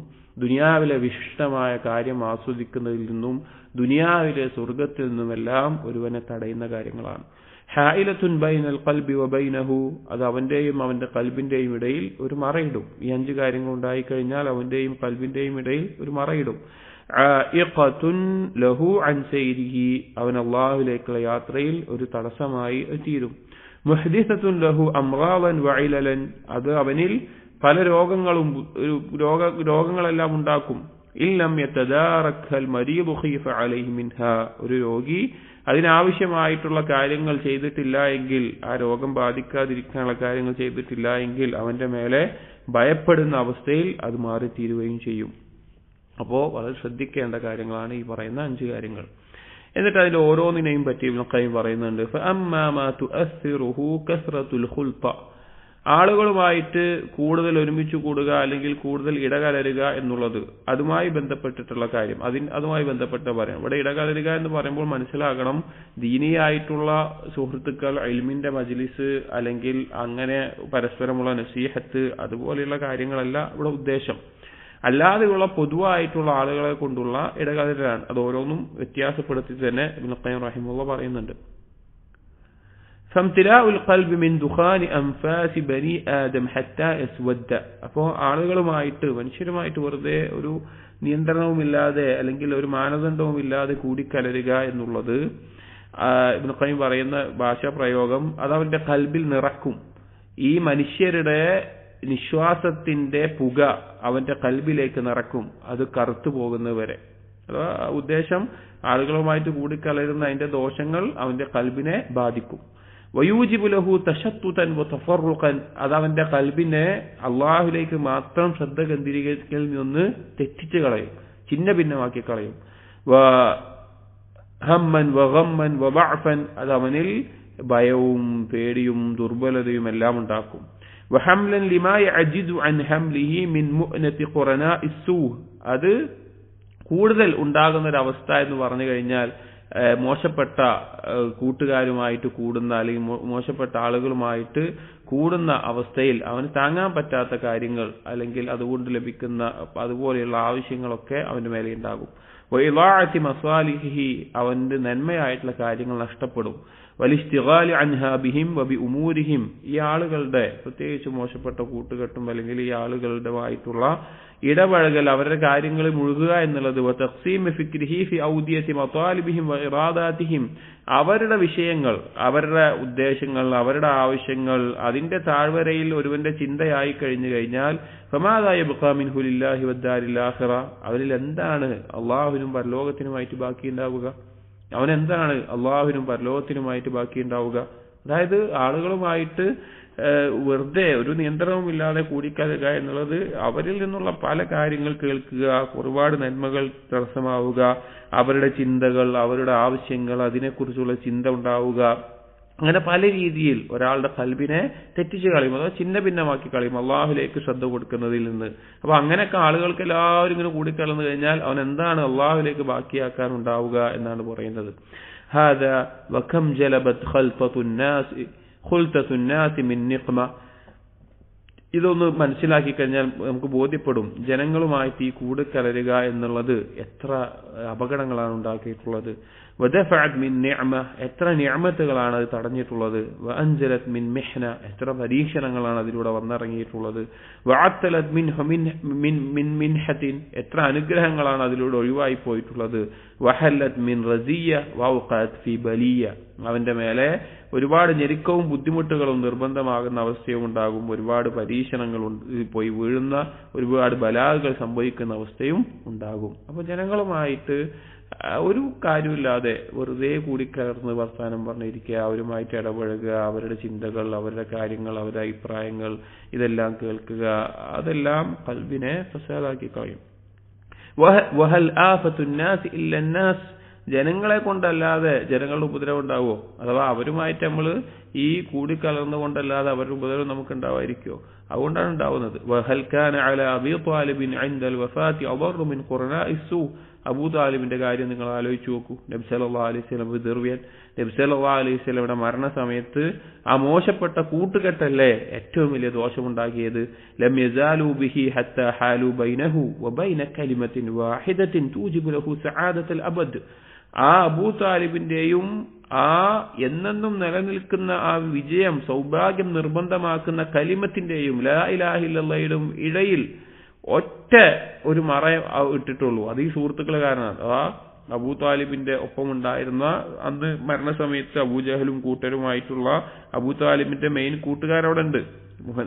ദുനിയാവിലെ വിശിഷ്ടമായ കാര്യം ആസ്വദിക്കുന്നതിൽ നിന്നും, ദുനിയാവിലെ സ്വർഗത്തിൽ നിന്നുമെല്ലാം ഒരുവനെ തടയുന്ന കാര്യങ്ങളാണ്. ഹായിലത്തുൻ ബൈനൽ ഖൽബി വബൈനഹു, അത് അവന്റെയും അവന്റെ കൽബിന്റെയും ഇടയിൽ ഒരു മറയിടും. ഈ 5 കാര്യങ്ങൾ ഉണ്ടായി കഴിഞ്ഞാൽ അവന്റെയും കൽബിന്റെയും ഇടയിൽ ഒരു മറയിടും. ആയിഖത്തുൻ ലഹു അൻ സൈരിഹി, അവൻ അല്ലാഹുവിലേക്കുള്ള യാത്രയിൽ ഒരു തടസ്സമായി തീരും. മുഹ്ദിസത്തുൻ ലഹു അംറാദൻ വഇലലൻ, അത് അവനിൽ പല രോഗങ്ങളെല്ലാം ഉണ്ടാക്കും. ഇല്ലം യതദാറക്കൽ മരീദു ഖീഫ അലൈഹി മിൻഹാ, ഒരു രോഗി അതിനാവശ്യമായിട്ടുള്ള കാര്യങ്ങൾ ചെയ്തിട്ടില്ല എങ്കിൽ, ആ രോഗം ബാധിക്കാതിരിക്കാനുള്ള കാര്യങ്ങൾ ചെയ്തിട്ടില്ല എങ്കിൽ അവന്റെ മേലെ ഭയപ്പെടുന്ന അവസ്ഥയിൽ അത് മാറിത്തീരുകയും ചെയ്യും. അപ്പോൾ വളരെ ശ്രദ്ധിക്കേണ്ട കാര്യങ്ങളാണ് ഈ പറയുന്ന 5 കാര്യങ്ങൾ. എന്നിട്ട് അതിൽ ഓരോന്നിനെയും പറ്റി ഇബ്നു ഖയ്യിം പറയുന്നുണ്ട്. ഫഅമ്മാ മാ തുഅസ്സിറുഹു കസ്റത്തുൽ ഖുൽത, ആളുകളുമായിട്ട് കൂടുതൽ ഒരുമിച്ച് കൂടുക അല്ലെങ്കിൽ കൂടുതൽ ഇടകലരുക എന്നുള്ളത്, അതുമായി ബന്ധപ്പെട്ടിട്ടുള്ള കാര്യം, അതുമായി ബന്ധപ്പെട്ട പറയാം. ഇവിടെ ഇടകലരുക എന്ന് പറയുമ്പോൾ മനസ്സിലാക്കണം, ദീനിയായിട്ടുള്ള സുഹൃത്തുക്കൾ, ഇൽമിന്റെ മജ്ലിസ്, അല്ലെങ്കിൽ അങ്ങനെ പരസ്പരമുള്ള നസീഹത്ത്, അതുപോലെയുള്ള കാര്യങ്ങളല്ല ഇവിടെ ഉദ്ദേശം. അല്ലാതെയുള്ള പൊതുവായിട്ടുള്ള ആളുകളെ കൊണ്ടുള്ള ഇടകലരാണ്. അത് ഓരോന്നും വ്യത്യാസപ്പെടുത്തി തന്നെ ഇബ്നു ഖയ്യിം റഹിമഹുല്ലാഹ് പറയുന്നുണ്ട്. ഫംതിലാഉൽ ഖൽബി മിൻ ദുഖാനി അൻഫാസി ബനി ആദം ഹത്താ യസ്വദ്ദ, അപ്പോൾ ആളുകളുമായിട്ട്, മനുഷ്യരുമായിട്ട് വെറുതെ ഒരു നിയന്ത്രണവുമില്ലാതെ അല്ലെങ്കിൽ ഒരു മാനദണ്ഡവുമില്ലാതെ കൂടിക്കലരുക എന്നുള്ളത്, ഇബ്നു ഖയ്യിം പറയുന്ന ഭാഷാ പ്രയോഗം, അത് അവന്റെ ഖൽബിൽ നിറക്കും. ഈ മനുഷ്യരുടെ നിശ്വാസത്തിന്റെ പുക അവന്റെ കൽബിലേക്ക് നിറക്കും, അത് കറുത്തു പോകുന്നവരെ. അഥവാ ഉദ്ദേശം, ആളുകളുമായിട്ട് കൂടിക്കലരുന്ന അതിന്റെ ദോഷങ്ങൾ അവന്റെ കൽബിനെ ബാധിക്കും. വയൂജിബു ലഹു തശത്തുതൻ വതഫറുഖൻ, അത് അവന്റെ കൽബിനെ അള്ളാഹുലേക്ക് മാത്രം ശ്രദ്ധ കേന്ദ്രീകരിക്കൽ നിന്ന് തെറ്റിച്ച് കളയും, ചിന്ന ഭിന്നമാക്കി കളയും. വഹമ്മൻ വഗമ്മൻ വബഅഫൻ, അത് അവനിൽ ഭയവും പേടിയും ദുർബലതയും എല്ലാം ഉണ്ടാക്കും. വഹംലൻ ലിമാ യഅജിദു അൻ ഹംലിഹി മിൻ മുഅനതി ഖുറനാഇ സൂഹ്, അത് കൂടുതൽ ഉണ്ടാകുന്ന ഒരു അവസ്ഥ എന്ന് പറഞ്ഞു കഴിഞ്ഞാൽ, മോശപ്പെട്ട കൂട്ടുകാരുമായിട്ട് കൂടുന്ന അല്ലെങ്കിൽ മോശപ്പെട്ട ആളുകളുമായിട്ട് കൂടുന്ന അവസ്ഥയിൽ അവന് താങ്ങാൻ പറ്റാത്ത കാര്യങ്ങൾ അല്ലെങ്കിൽ അതുകൊണ്ട് ലഭിക്കുന്ന അതുപോലെയുള്ള ആവശ്യങ്ങളൊക്കെ അവന്റെ മേലെ ഉണ്ടാകും. വഇളാഅതി മസാലിഹി, അവന്റെ നന്മയായിട്ടുള്ള കാര്യങ്ങൾ നഷ്ടപ്പെടും. വലിസ്തിഗാലി അൻഹാ ബിഹിം വബി ഉമൂരിഹിം, ഈ ആളുകളുടെ പ്രത്യേകിച്ച് മോശപ്പെട്ട കൂട്ടുകെട്ടും അല്ലെങ്കിൽ ഈ ആളുകളുടെമായിട്ടുള്ള ഇടപഴകൽ, അവരുടെ കാര്യങ്ങളിൽ മുഴുകുക എന്നുള്ളത്, വതഖ്സീമി ഫിക്രിഹി ഫി ഔദിയതി മതാലിബിഹിം വഇറാദാതിഹിം, അവരുടെ വിഷയങ്ങൾ, അവരുടെ ഉദ്ദേശങ്ങൾ, അവരുടെ ആവശ്യങ്ങൾ, അതിന്റെ താഴ്വരയിൽ ഒരുവന്റെ ചിന്തയായി കഴിഞ്ഞു കഴിഞ്ഞാൽ, ഫമാദാ യബ്ഖാ മിൻഹു ലില്ലാഹി വദ്ദാരിൽ ആഖിറ, അവരിൽ എന്താണ് അള്ളാഹുവിനും പരലോകത്തിനുമായിട്ട് ബാക്കിയുണ്ടാവുക? അവനെന്താണ് അള്ളാഹുവിനും പരലോകത്തിനുമായിട്ട് ബാക്കിയുണ്ടാവുക? അതായത് ആളുകളുമായിട്ട് വെറുതെ ഒരു നിയന്ത്രണവുമില്ലാതെ കൂടിക്കലരുക എന്നുള്ളത്, അവരിൽ നിന്നുള്ള പല കാര്യങ്ങൾ കേൾക്കുക, ഒരുപാട് നന്മകൾ തടസ്സമാവുക, അവരുടെ ചിന്തകൾ, അവരുടെ ആവശ്യങ്ങൾ, അതിനെക്കുറിച്ചുള്ള ചിന്ത ഉണ്ടാവുക, അങ്ങനെ പല രീതിയിൽ ഒരാളുടെ ഖൽബിനെ തെറ്റിച്ച് കളയും, അഥവാ ചിന്ന ഭിന്നമാക്കി കളയും അള്ളാഹുലേക്ക് ശ്രദ്ധ കൊടുക്കുന്നതിൽ നിന്ന്. അപ്പൊ അങ്ങനെയൊക്കെ ആളുകൾക്ക് എല്ലാവരും ഇങ്ങനെ കൂടിക്കലർന്നു കഴിഞ്ഞാൽ അവൻ എന്താണ് അള്ളാഹുലേക്ക് ബാക്കിയാക്കാൻ ഉണ്ടാവുക എന്നാണ് പറയുന്നത്. ഹാദാ വകം ജലബത് ഖുൽതത്തുൻ നാസി മിൻ നിഖ്മ, ഇതൊന്ന് മനസ്സിലാക്കി കഴിഞ്ഞാൽ നമുക്ക് ബോധ്യപ്പെടും ജനങ്ങളുമായിട്ട് ഈ കൂടിക്കലരുക എന്നുള്ളത് എത്ര അപകടങ്ങളാണ് ഉണ്ടാക്കിയിട്ടുള്ളത്. വദഫഅത് മിൻ നിഅമ, എത്ര നിഅമത്തുകളാണ് അത് തടഞ്ഞിട്ടുള്ളത്. വഅൻസലത് മിൻ മിഹ്ന, എത്ര പരീക്ഷണങ്ങളാണ് അതിലൂടെ വന്നിറങ്ങിയിട്ടുള്ളത്. വഅത്തലത് മിൻ മിൻഹത്തിൻ, എത്ര അനുഗ്രഹങ്ങളാണ് അതിലൂടെ ഒഴിവായി പോയിട്ടുള്ളത്. വഹല്ലത് മിൻ റസിയ വഅഖഅത് ഫി ബലിയ, അവന്റെ മേലെ ഒരുപാട് ഞെരുക്കവും ബുദ്ധിമുട്ടുകളും നിർബന്ധമാകുന്ന അവസ്ഥയും ഉണ്ടാകും, ഒരുപാട് പരീക്ഷണങ്ങൾ പോയി വീഴുന്ന, ഒരുപാട് ബലാകൾ സംഭവിക്കുന്ന അവസ്ഥയും ഉണ്ടാകും. അപ്പൊ ജനങ്ങളുമായിട്ട് ഒരു കാര്യമില്ലാതെ വെറുതെ കൂടിക്കലർന്ന് വർത്താനം പറഞ്ഞിരിക്കുക, അവരുമായിട്ട് ഇടപഴകുക, അവരുടെ ചിന്തകൾ, അവരുടെ കാര്യങ്ങൾ, അവരുടെ അഭിപ്രായങ്ങൾ ഇതെല്ലാം കേൾക്കുക, അതെല്ലാം ഖൽബിനെ ഫസാദാക്കി കളയും. വഹൽ ആഫത്തുൻ നാസ് ഇല്ല നാസ്, ജനങ്ങളെ കൊണ്ടല്ലാതെ ജനങ്ങളുടെ ഉപദ്രവം ഉണ്ടാവുമോ? അഥവാ അവരുമായിട്ട് നമ്മൾ ഈ കൂടിക്കലർന്നുകൊണ്ടല്ലാതെ അവരുടെ ഉപദ്രവം നമുക്ക് ഉണ്ടാവാതിരിക്കുമോ? അതുകൊണ്ടാണ് ഉണ്ടാവുന്നത്. വഹൽ കാന അലാ അബീ ത്വാലിബിൻ ഇൻദൽ വഫാത്തി അദറു മിൻ ഖുറനാഇ സൂ, അബൂ താലിബിന്റെ കാര്യം നിങ്ങൾ ആലോചിച്ച് നോക്കൂ. നബി സല്ലല്ലാഹു അലൈഹി വസല്ലം വിദർവിയൻ, നബി സല്ലല്ലാഹു അലൈഹി വസല്ലമയുടെ മരണസമയത്ത് ആ മോശപ്പെട്ട കൂട്ടുകെട്ടല്ലേ ഏറ്റവും വലിയ ദോഷമുണ്ടാക്കിയത്. ലം യസാലു ബിഹി ഹത്താ ഹാലു ബൈനഹു വബൈന കലിമത്തിൻ വാഹിദത്തിൻ തൂജിബു ലഹു സആദത്തുൽ അബദ്. ആ അബൂ താലിബിന്റെയും ആ എന്നെന്നും നിലനിൽക്കുന്ന ആ വിജയം, സൗഭാഗ്യം നിർബന്ധമാക്കുന്ന കലിമത്തിന്റെയും ലാ ഇലാഹ ഇല്ലല്ലാഹയുടെയും ഇടയിൽ ഒറ്റ ഒരു മറ ഇട്ടിട്ടുള്ളൂ. അത് ഈ സുഹൃത്തുക്കളെ കാരണമാണ്. ആ അബൂ താലിബിന്റെ ഒപ്പം ഉണ്ടായിരുന്ന അന്ന് മരണസമയത്ത് അബൂജഹലും കൂട്ടരുമായിട്ടുള്ള അബൂ താലിബിന്റെ മെയിൻ കൂട്ടുകാരവിടെ ഉണ്ട്.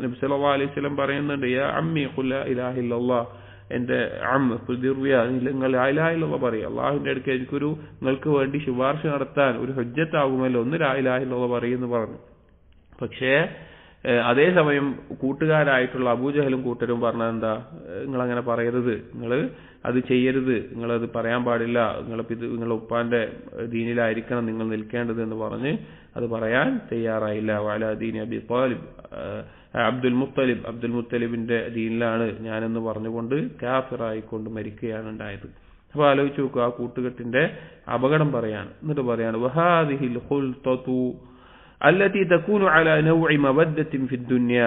നബി സല്ലല്ലാഹു അലൈഹി വസല്ലം പറയുന്നുണ്ട്, യാ അമ്മി ഖുൽ ലാ ഇലാഹ ഇല്ലല്ലാഹ്, എന്റെ നിങ്ങൾ ലാ ഇലാഹ ഇല്ലല്ലാഹ് പറയും, അള്ളാഹുവിന്റെ അടുക്ക് എനിക്കൊരു നിങ്ങൾക്ക് വേണ്ടി ശുപാർശ നടത്താൻ ഒരു ഹുജ്ജത്താകുമല്ലോ, ഒന്ന് ലാ ഇലാഹ ഇല്ലല്ലാഹ് പറയുമെന്ന് പറഞ്ഞു. പക്ഷേ അതേസമയം കൂട്ടുകാരായിട്ടുള്ള അബൂജഹലും കൂട്ടരും പറഞ്ഞത് എന്താ, നിങ്ങളങ്ങനെ പറയരുത്, നിങ്ങൾ അത് ചെയ്യരുത്, നിങ്ങളത് പറയാൻ പാടില്ല, നിങ്ങളുടെ ഉപ്പാന്റെ ദീനിലായിരിക്കണം നിങ്ങൾ നിൽക്കേണ്ടത് എന്ന് പറഞ്ഞ് അത് പറയാൻ തയ്യാറായില്ല. വഅലാ ദീനി അബി ത്വാലിബ്, അബ്ദുൽ മുത്തലിബിന്റെ ദീനിലാണ് ഞാനെന്ന് പറഞ്ഞുകൊണ്ട് കാഫിറായിക്കൊണ്ട് മരിക്കുകയാണ് ഉണ്ടായത്. അപ്പൊ ആലോചിച്ച് നോക്കുക, ആ കൂട്ടുകെട്ടിന്റെ അപകടം പറയാണ്. എന്നിട്ട് പറയാണ്, വഹാദിഹിൽ ഖുൽതതു അല്ലതി തകൂനു അലാ നൗഇ മവദ്ദത്തിൻ ഫിദ് ദുനിയ,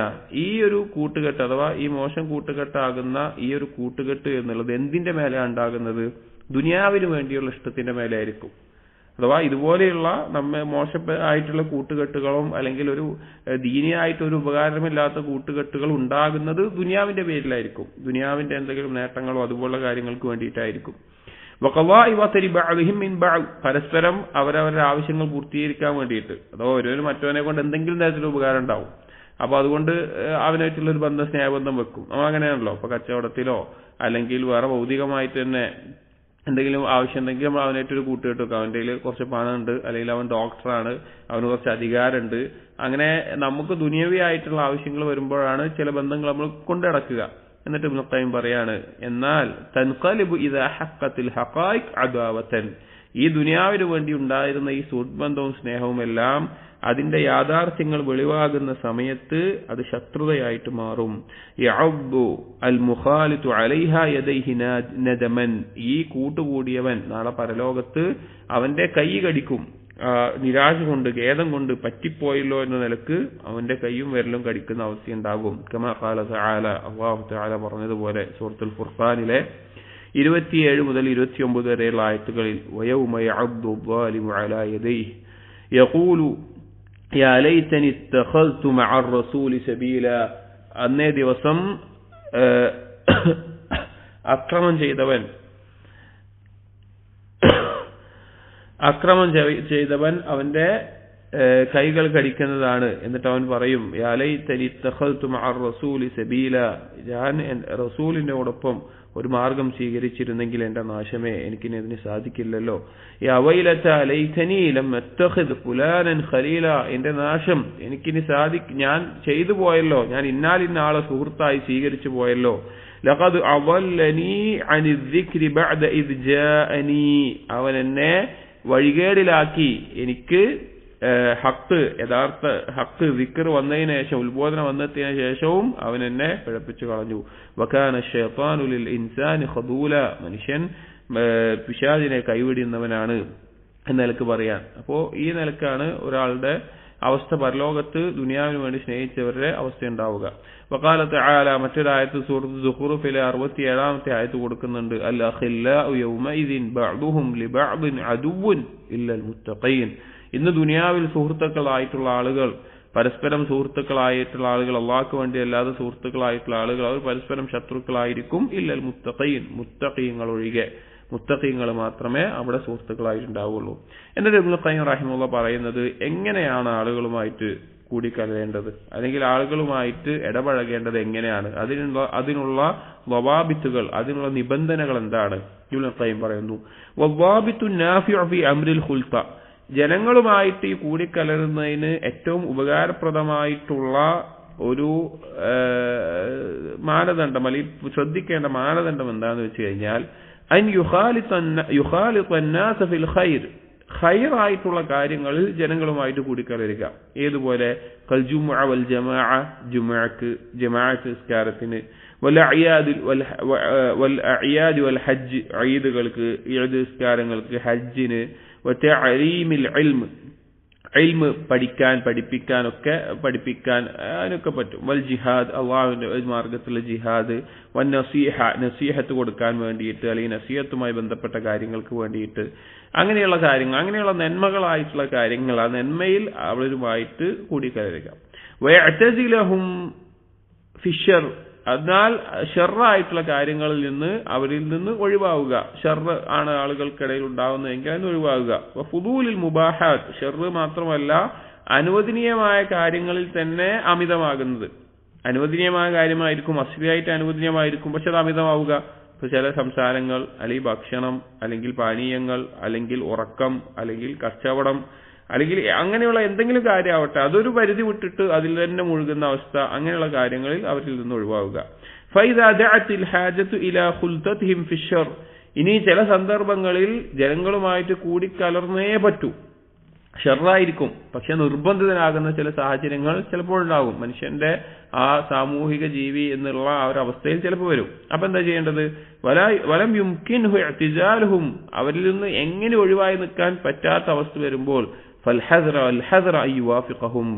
ഈ ഒരു കൂട്ടുകെട്ട് അഥവാ ഈ മോശം കൂട്ടുകെട്ടാകുന്ന ഈ ഒരു കൂട്ടുകെട്ട് എന്നുള്ളത് എന്തിന്റെ മേലെയാണ് ഉണ്ടാകുന്നത്? ദുനിയാവിന് വേണ്ടിയുള്ള ഇഷ്ടത്തിന്റെ മേലെ ആയിരിക്കും. അഥവാ ഇതുപോലെയുള്ള മോശമായിട്ടുള്ള കൂട്ടുകെട്ടുകളും അല്ലെങ്കിൽ ഒരു ദീനിയായിട്ട് ഒരു ഉപകാരമില്ലാത്ത കൂട്ടുകെട്ടുകൾ ഉണ്ടാകുന്നത് ദുനിയാവിന്റെ പേരിലായിരിക്കും. ദുനിയാവിന്റെ എന്തെങ്കിലും നേട്ടങ്ങളോ അതുപോലുള്ള കാര്യങ്ങൾക്ക് വേണ്ടിയിട്ടായിരിക്കും. പരസ്പരം അവരവരുടെ ആവശ്യങ്ങൾ പൂർത്തീകരിക്കാൻ വേണ്ടിയിട്ട്, അഥവാ ഓരോരു മറ്റവനെ കൊണ്ട് എന്തെങ്കിലും തരത്തിലുള്ള ഉപകാരം ഉണ്ടാവും. അപ്പൊ അതുകൊണ്ട് അവനായിട്ടുള്ള ഒരു ബന്ധം, സ്നേഹബന്ധം വെക്കും. നമ്മൾ അങ്ങനെയാണല്ലോ. ഇപ്പൊ കച്ചവടത്തിലോ അല്ലെങ്കിൽ വേറെ ഭൗതികമായിട്ട് തന്നെ എന്തെങ്കിലും ആവശ്യം ഉണ്ടെങ്കിൽ നമ്മൾ അവനായിട്ടൊരു കൂട്ടുകെട്ട് വെക്കും. അവന്റെ കയ്യിൽ കുറച്ച് പണമുണ്ട്, അല്ലെങ്കിൽ അവൻ ഡോക്ടറാണ്, അവന് കുറച്ച് അധികാരമുണ്ട്. അങ്ങനെ നമുക്ക് ദുനിയവി ആയിട്ടുള്ള ആവശ്യങ്ങൾ വരുമ്പോഴാണ് ചില ബന്ധങ്ങൾ നമ്മൾ കൊണ്ടുനടക്കുക. എന്നിട്ട് ഇബ്നു ഖയ്യിം പറയാണ്, എന്നാൽ തൻഖലിബു ഇദാ ഹഖത്തിൽ ഹഖായിഖ് അദാവതൻ, ഈ ദുനിയാവിന് വേണ്ടി ഉണ്ടായിരുന്ന ഈ സുഹൃത്ബന്ധവും സ്നേഹവും എല്ലാം അതിന്റെ യാഥാർത്ഥ്യങ്ങൾ വെളിവാകുന്ന സമയത്ത് അത് ശത്രുതയായിട്ട് മാറും. യഅബ്ബു അൽ മുഖാലിതു അലൈഹാ യദൈഹി നദമൻ, ഈ കൂട്ടുകൂടിയവൻ നാളെ പരലോകത്ത് അവന്റെ കൈ കടിക്കും. നിരാശ കൊണ്ട്, ഖേദം കൊണ്ട്, പറ്റിപ്പോയല്ലോ എന്ന നിലക്ക് അവന്റെ കൈയും വിരലും കടിക്കുന്ന അവസ്ഥയുണ്ടാകും. കമാ ഖാല തആല, അല്ലാഹു തആല പറഞ്ഞതുപോലെ സൂറത്തുൽ ഫുർഖാനിലെ 27 മുതൽ 29 വരെയുള്ള ആയത്തുകളിൽ, വയൗമ യഅബ്ദു ദ്വാലിമു അലാ യദൈഹി യഖൂലു യാ ലൈതനി ഇത്തഖൽതു മഅർ റസൂലി സബീല, അന്നേ ദിവസം അക്രമം ചെയ്തവൻ അവന്റെ കൈകൾ കടിക്കുന്നതാണ്. എന്നിട്ട് അവൻ പറയും, യാ ലൈതനി ഇത്തഖൽതു മഅർ റസൂലി സബീല, ഞാൻ റസൂലിനോടൊപ്പം ഒരു മാർഗം സ്വീകരിച്ചിരുന്നെങ്കിൽ എന്റെ നാശമേ, എനിക്കിനി അതിന് സാധിക്കില്ലല്ലോ. യാ വൈലത ലൈതനി ലം അത്തഖിദ് ഫുലാനൻ ഖലീല, എന്റെ നാശം, എനിക്കിനി ഞാൻ ചെയ്തു പോയല്ലോ, ഞാൻ ഇന്നാലിന്ന ആളെ സുഹൃത്തായി സ്വീകരിച്ചു പോയല്ലോ. ലഖദ് അദല്ലനി അനിൽ ദിക്രി ബഅദ ഇദ് ജാഅനി, അവൻ എന്നെ വഴികേടിലാക്കി, എനിക്ക് യഥാർത്ഥ ഹക്ക് ദിക്ർ വന്നതിന് ശേഷം, ഉത്ബോധനം വന്നതിന് ശേഷവും അവൻ എന്നെ പിഴപ്പിച്ചു കളഞ്ഞു. വകാന ശൈത്താനു ലിൽ ഇൻസാനി ഖദൂല, മനുഷ്യൻ പിശാചിനെ കൈവിടുന്നവനാണ് എന്ന നിലക്ക് പറയാൻ. അപ്പോ ഈ നിലക്കാണ് ഒരാളുടെ അവസ്ഥ പരലോകത്ത് ദുനിയാവിന് വേണ്ടി സ്നേഹിച്ചവരുടെ അവസ്ഥ ഉണ്ടാവുക. വഖാല തആല, മറ്റൊരായത്ത് സൂറത്ത് സുഖ്റൂഫിലെ 67-ാമത്തെ ആയത്ത് കൊടുക്കുന്നുണ്ട്, അൽ അഖില്ലാഉ യൗമഇദിൻ ബഅദുഹും ലിബഅദിൻ അദുവ്വുൻ ഇല്ലൽ മുത്തഖീൻ, ഇന്ന് ദുനിയാവിൽ സുഹൃത്തുക്കളായിട്ടുള്ള ആളുകൾ, പരസ്പരം സുഹൃത്തുക്കളായിട്ടുള്ള ആളുകൾ, അള്ളാഹ്ക്ക് വേണ്ടി അല്ലാതെ സുഹൃത്തുക്കളായിട്ടുള്ള ആളുകൾ, അവർ പരസ്പരം ശത്രുക്കളായിരിക്കും. ഇല്ലൽ മുത്തഖീൻ, മുത്തഖീങ്ങൾ ഒഴികെ, മുത്തഖീങ്ങൾ മാത്രമേ അവിടെ സുഹൃത്തുക്കളായിട്ടുണ്ടാവുള്ളൂ. എന്നിട്ട് ഇബ്നു ഖയ്യിം റഹിമഹുല്ലാഹ് പറയുന്നത്, എങ്ങനെയാണ് ആളുകളുമായിട്ട് കൂടിക്കലരേണ്ടത്, അല്ലെങ്കിൽ ആളുകളുമായിട്ട് ഇടപഴകേണ്ടത് എങ്ങനെയാണ്, അതിനുള്ള വവാബിത്തുകൾ, അതിനുള്ള നിബന്ധനകൾ എന്താണ് ഇബ്നുൽ ഖയ്യിം പറയുന്നു. വവാബിത്തു നാഫിഉ ഫി അംരിൽ ഖുൽത, ജനങ്ങളുമായിട്ട് ഈ കൂടിക്കലരുന്നതിന് ഏറ്റവും ഉപകാരപ്രദമായിട്ടുള്ള ഒരു മാനദണ്ഡം, അല്ലെങ്കിൽ ശ്രദ്ധിക്കേണ്ട മാനദണ്ഡം എന്താണെന്ന് വെച്ച് കഴിഞ്ഞാൽ അൻ യുഖാലിത അന്നാസ ഫിൽ ഖൈർ, ഖൈറായിട്ടുള്ള കാര്യങ്ങളിൽ ജനങ്ങളുമായിട്ട് കൂടിക്കലരുക. ഏതുപോലെ കൽ ജുമുഅ വൽ ജമാഅ, ജമാഅത്ത് നിസ്കാരത്തിന്, വൽ അഅയാദ് വൽ ഹജ്ജ്, ഈദുകൾക്ക്, ഈദ് നിസ്കാരങ്ങൾക്ക്, ഹജ്ജിന്, വതഅലീമിൽ ഇൽമ്, ഇൽമ് പഠിപ്പിക്കാൻ അതിനൊക്കെ പറ്റും. വൽ ജിഹാദ്, അള്ളാഹുവിന്റെ മാർഗത്തിലുള്ള ജിഹാദ്, വൻ നസീഹത്ത് കൊടുക്കാൻ വേണ്ടിയിട്ട്, അല്ലെങ്കിൽ നസീഹത്തുമായി ബന്ധപ്പെട്ട കാര്യങ്ങൾക്ക് വേണ്ടിയിട്ട്, അങ്ങനെയുള്ള കാര്യങ്ങൾ, അങ്ങനെയുള്ള നന്മകളായിട്ടുള്ള കാര്യങ്ങൾ, ആ നന്മയിൽ അവരുമായിട്ട് കൂടിക്കലരുക. വയഅ്തസിലഹും ഫിശ്ശർ, എന്നാൽ ഷർറായിട്ടുള്ള കാര്യങ്ങളിൽ നിന്ന് അവരിൽ നിന്ന് ഒഴിവാവുക. ഷർറ് ആണ് ആളുകൾക്കിടയിൽ ഉണ്ടാവുന്നതെങ്കിൽ അതിന് ഒഴിവാവുക. ഫുദൂലിൽ മുബാഹാത്ത്, ഷർറ് മാത്രമല്ല അനുവദനീയമായ കാര്യങ്ങളിൽ തന്നെ അമിതമാകുന്നത്. അനുവദനീയമായ കാര്യമായിരിക്കും, അസ്ലിയായിട്ട് അനുവദനീയമായിരിക്കും, പക്ഷെ അത് അമിതമാവുക. ഇപ്പൊ ചില സംസാരങ്ങൾ, അല്ലെങ്കിൽ ഭക്ഷണം, അല്ലെങ്കിൽ പാനീയങ്ങൾ, അല്ലെങ്കിൽ ഉറക്കം, അല്ലെങ്കിൽ കച്ചവടം, അല്ലെങ്കിൽ അങ്ങനെയുള്ള എന്തെങ്കിലും കാര്യമാവട്ടെ, അതൊരു പരിധി വിട്ടിട്ട് അതിൽ തന്നെ മുഴുകുന്ന അവസ്ഥ, അങ്ങനെയുള്ള കാര്യങ്ങളിൽ അവരിൽ നിന്ന് ഒഴിവാവുക. ഫൈദാ ദഅത്തിൽ ഹാജത്തു ഇലാ ഖുൽതതിഹിം ഫിശ്ശർ, ഇനി ചില സന്ദർഭങ്ങളിൽ ജനങ്ങളുമായിട്ട് കൂടിക്കലർന്നേ പറ്റൂ, ഷർറായിരിക്കും, പക്ഷെ നിർബന്ധിതനാകുന്ന ചില സാഹചര്യങ്ങൾ ചിലപ്പോൾ ഉണ്ടാകും. മനുഷ്യന്റെ ആ സാമൂഹിക ജീവി എന്നുള്ള ആ ഒരു അവസ്ഥയിൽ ചിലപ്പോൾ വരും. അപ്പൊ എന്താ ചെയ്യേണ്ടത്? വലം യുംകിൻഹു ഇഅ്തിസാലുഹും, അവരിൽ നിന്ന് എങ്ങനെ ഒഴിവായി നിൽക്കാൻ പറ്റാത്ത അവസ്ഥ വരുമ്പോൾ ഫൽഹദ്റ അയ്യുവാഫിഖഹും,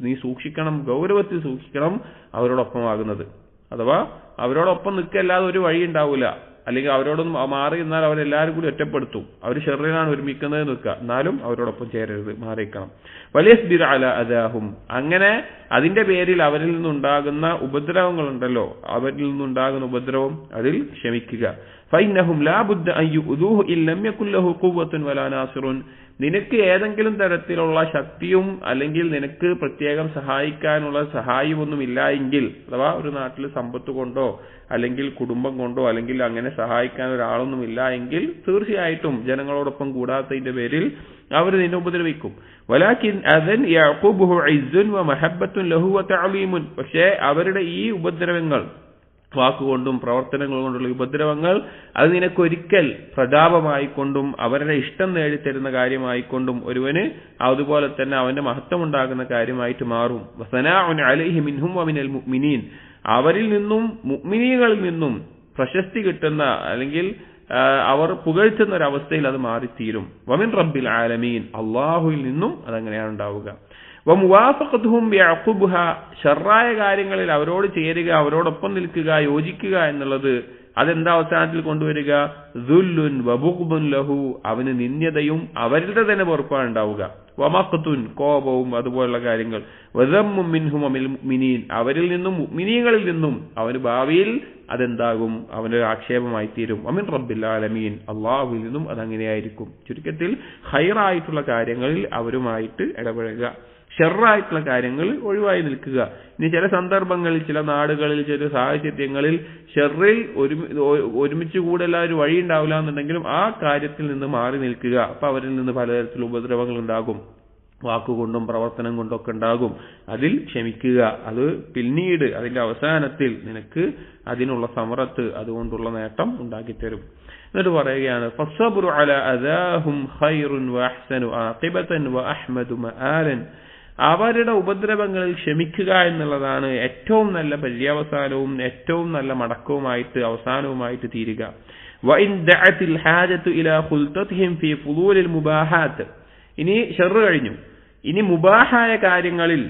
നീ സൂക്ഷിക്കണം, ഗൗരവത്തിൽ സൂക്ഷിക്കണം അവരോടൊപ്പമാകുന്നത്. അഥവാ അവരോടൊപ്പം നിൽക്കല്ലാതെ ഒരു വഴി ഉണ്ടാവില്ല. അല്ലെങ്കിൽ അവരോടൊന്നും മാറി നിന്നാൽ അവരെല്ലാവരും കൂടി ഒറ്റപ്പെടുത്തും. അവർ ഷർറിനാണ് ഒരുമിക്കുന്നത് നിൽക്കുക, എന്നാലും അവരോടൊപ്പം ചേരരുത്, മാറിക്കണം. വലിയസ്ബിർ അലാ അദാഹും, അങ്ങനെ അതിന്റെ പേരിൽ അവരിൽ നിന്നുണ്ടാകുന്ന ഉപദ്രവങ്ങളുണ്ടല്ലോ, അവരിൽ നിന്നുണ്ടാകുന്ന ഉപദ്രവം അതിൽ ക്ഷമിക്കുക. ഫൈന്നഹും ലാ ബുദ്ദ അൻ യുഅ്ദൂഹു ഇല്ലം യകുൽ ലഹു ഖുവ്വത്തുൻ വലാ നാസിറുൻ, നിനക്ക് ഏതെങ്കിലും തരത്തിലുള്ള ശക്തിയും അല്ലെങ്കിൽ നിനക്ക് പ്രത്യേകം സഹായിക്കാനുള്ള സഹായമൊന്നും ഇല്ല എങ്കിൽ, അഥവാ ഒരു നാട്ടിൽ സമ്പത്ത് കൊണ്ടോ അല്ലെങ്കിൽ കുടുംബം കൊണ്ടോ അല്ലെങ്കിൽ അങ്ങനെ സഹായിക്കാൻ ഒരാളൊന്നും ഇല്ല എങ്കിൽ തീർച്ചയായിട്ടും ജനങ്ങളോടൊപ്പം കൂടാത്തതിന്റെ പേരിൽ അവർ നിന്നെ ഉപദ്രവിക്കും. വലാകിൻ അദൻ യഅഖുബുഹു ഇസ്സുൻ വ മഹബ്ബത്തുൻ ലഹു വ തഅലീമുൻ, പക്ഷേ അവരുടെ ഈ ഉപദ്രവങ്ങൾ, വാക്കുകൊണ്ടും പ്രവർത്തനങ്ങൾ കൊണ്ടുള്ള ഉപദ്രവങ്ങൾ, അത് നിനക്കൊരിക്കൽ പ്രതാപമായിക്കൊണ്ടും അവരുടെ ഇഷ്ടം നേടിത്തരുന്ന കാര്യമായിക്കൊണ്ടും ഒരുവന് അതുപോലെ തന്നെ അവന്റെ മഹത്വം ഉണ്ടാകുന്ന കാര്യമായിട്ട് മാറും. വസനാഉൻ അലൈഹി മിൻഹും വമിനൽ മുഅ്മിനീൻ, അവരിൽ നിന്നും മുഅ്മിനീങ്ങളിൽ നിന്നും പ്രശസ്തി കിട്ടുന്ന അല്ലെങ്കിൽ അവർ പുകഴ്ത്തുന്ന ഒരവസ്ഥയിൽ അത് മാറിത്തീരും. വമിൻ റബ്ബിൽ ആലമീൻ, അള്ളാഹുവിൽ നിന്നും അതങ്ങനെയാണ് ഉണ്ടാവുക. വമുവാഫഖതുഹും ബിഅഖുബഹ, ഷർറായ കാര്യങ്ങളിൽ അവരോട് ചേരുക, അവരോടൊപ്പം നിൽക്കുക, യോജിക്കുക എന്നുള്ളത് അതെന്താ അവസാനത്തിൽ കൊണ്ടുവരിക? ദുല്ലുൻ വബുഗ്ബുൻ ലഹു, അവന് നിന്ദ്യതയും അവരുടെ തന്നെ വെറുപ്പാണ് ഉണ്ടാവുക. വമഖ്തുൻ, കോപവും അതുപോലുള്ള കാര്യങ്ങൾ. വദമ്മും മിൻഹും വമിൽ മുഅ്മിനീൻ, അവരിൽ നിന്നും മുഅ്മിനീങ്ങളിൽ നിന്നും അവന് ഭാവിയിൽ അതെന്താകും? അവന്റെ ആക്ഷേപമായി തീരും. വമിൻ റബ്ബിൽ ആലമീൻ, അള്ളാഹുവിൽ നിന്നും അതങ്ങനെയായിരിക്കും. ചുരുക്കത്തിൽ ഖൈറായിട്ടുള്ള കാര്യങ്ങളിൽ അവരുമായിട്ട് ഇടപഴകുക, ഷർറായിട്ടുള്ള കാര്യങ്ങളിൽ ഒഴിവായി നിൽക്കുക. ഇനി ചില സന്ദർഭങ്ങളിൽ, ചില നാടുകളിൽ, ചില സാഹചര്യങ്ങളിൽ ഷർറിൽ ഒരുമിച്ച് കൂടെല്ല ഒരു വഴി ഉണ്ടാവില്ല എന്നുണ്ടെങ്കിലും ആ കാര്യത്തിൽ നിന്ന് മാറി നിൽക്കുക. അപ്പൊ അവരിൽ നിന്ന് പലതരത്തിലുള്ള ഉപദ്രവങ്ങൾ ഉണ്ടാകും, വാക്കുകൊണ്ടും പ്രവർത്തനം കൊണ്ടൊക്കെ ഉണ്ടാകും. അതിൽ ക്ഷമിക്കുക. അത് പിന്നീട് അതിന്റെ അവസാനത്തിൽ നിനക്ക് അതിനുള്ള സമറത്ത്, അതുകൊണ്ടുള്ള നേട്ടം ഉണ്ടാക്കിത്തരും. എന്നിട്ട് പറയുകയാണ്, ഫസ്സബ്റു അലാ അദാഹും ഖൈറുൻ വഅഹ്സനു ആഖിബതൻ വഅഹ്മദു മആലൻ, അവരുടെ ഉപദ്രവങ്ങളിൽ ക്ഷമിക്കുക എന്നുള്ളതാണ് ഏറ്റവും നല്ല പര്യവസാനവും ഏറ്റവും നല്ല മടക്കവുമായിട്ട് അവസാനവുമായിട്ട് തീരുക. വഇൻ ദഅത്തിൽ ഹാജതു ഇലാ ഖുൽതതിഹിം ഫീ ഫുളൂലിൽ മുബാഹാത്ത്, ഇനി ഷർറ് കഴിഞ്ഞു, ഇനി മുബാഹായ കാര്യങ്ങളിൽ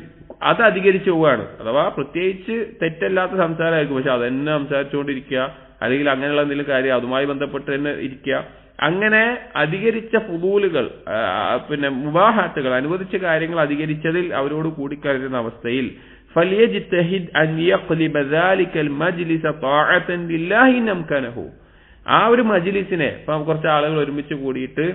അത് അധികരിച്ചു പോവുകയാണ്. അഥവാ പ്രത്യേകിച്ച് തെറ്റല്ലാത്ത സംസാരമായിരിക്കും, പക്ഷെ അതെന്നെ സംസാരിച്ചുകൊണ്ടിരിക്കുക, അല്ലെങ്കിൽ അങ്ങനെയുള്ള എന്തെങ്കിലും കാര്യം അതുമായി ബന്ധപ്പെട്ട് തന്നെ ഇരിക്കുക. അങ്ങനെ അധികരിച്ച ഫുദൂലുകൾ, പിന്നെ മുബാഹാത്തുകൾ, അനുവദിച്ച കാര്യങ്ങൾ അധികരിച്ചതിൽ അവരോട് കൂടിക്കലരുന്ന അവസ്ഥയിൽ ഫലിയജ്തഹിദ് അൻ യഖ്ലിബ ദാലികൽ മജ്ലിസ ത്വാഅതൻ ലില്ലാഹി നംകനഹു, ആ ഒരു മജ്ലിസിനെ, ഇപ്പം കുറച്ച് ആളുകൾ ഒരുമിച്ച് കൂടിയിട്ട്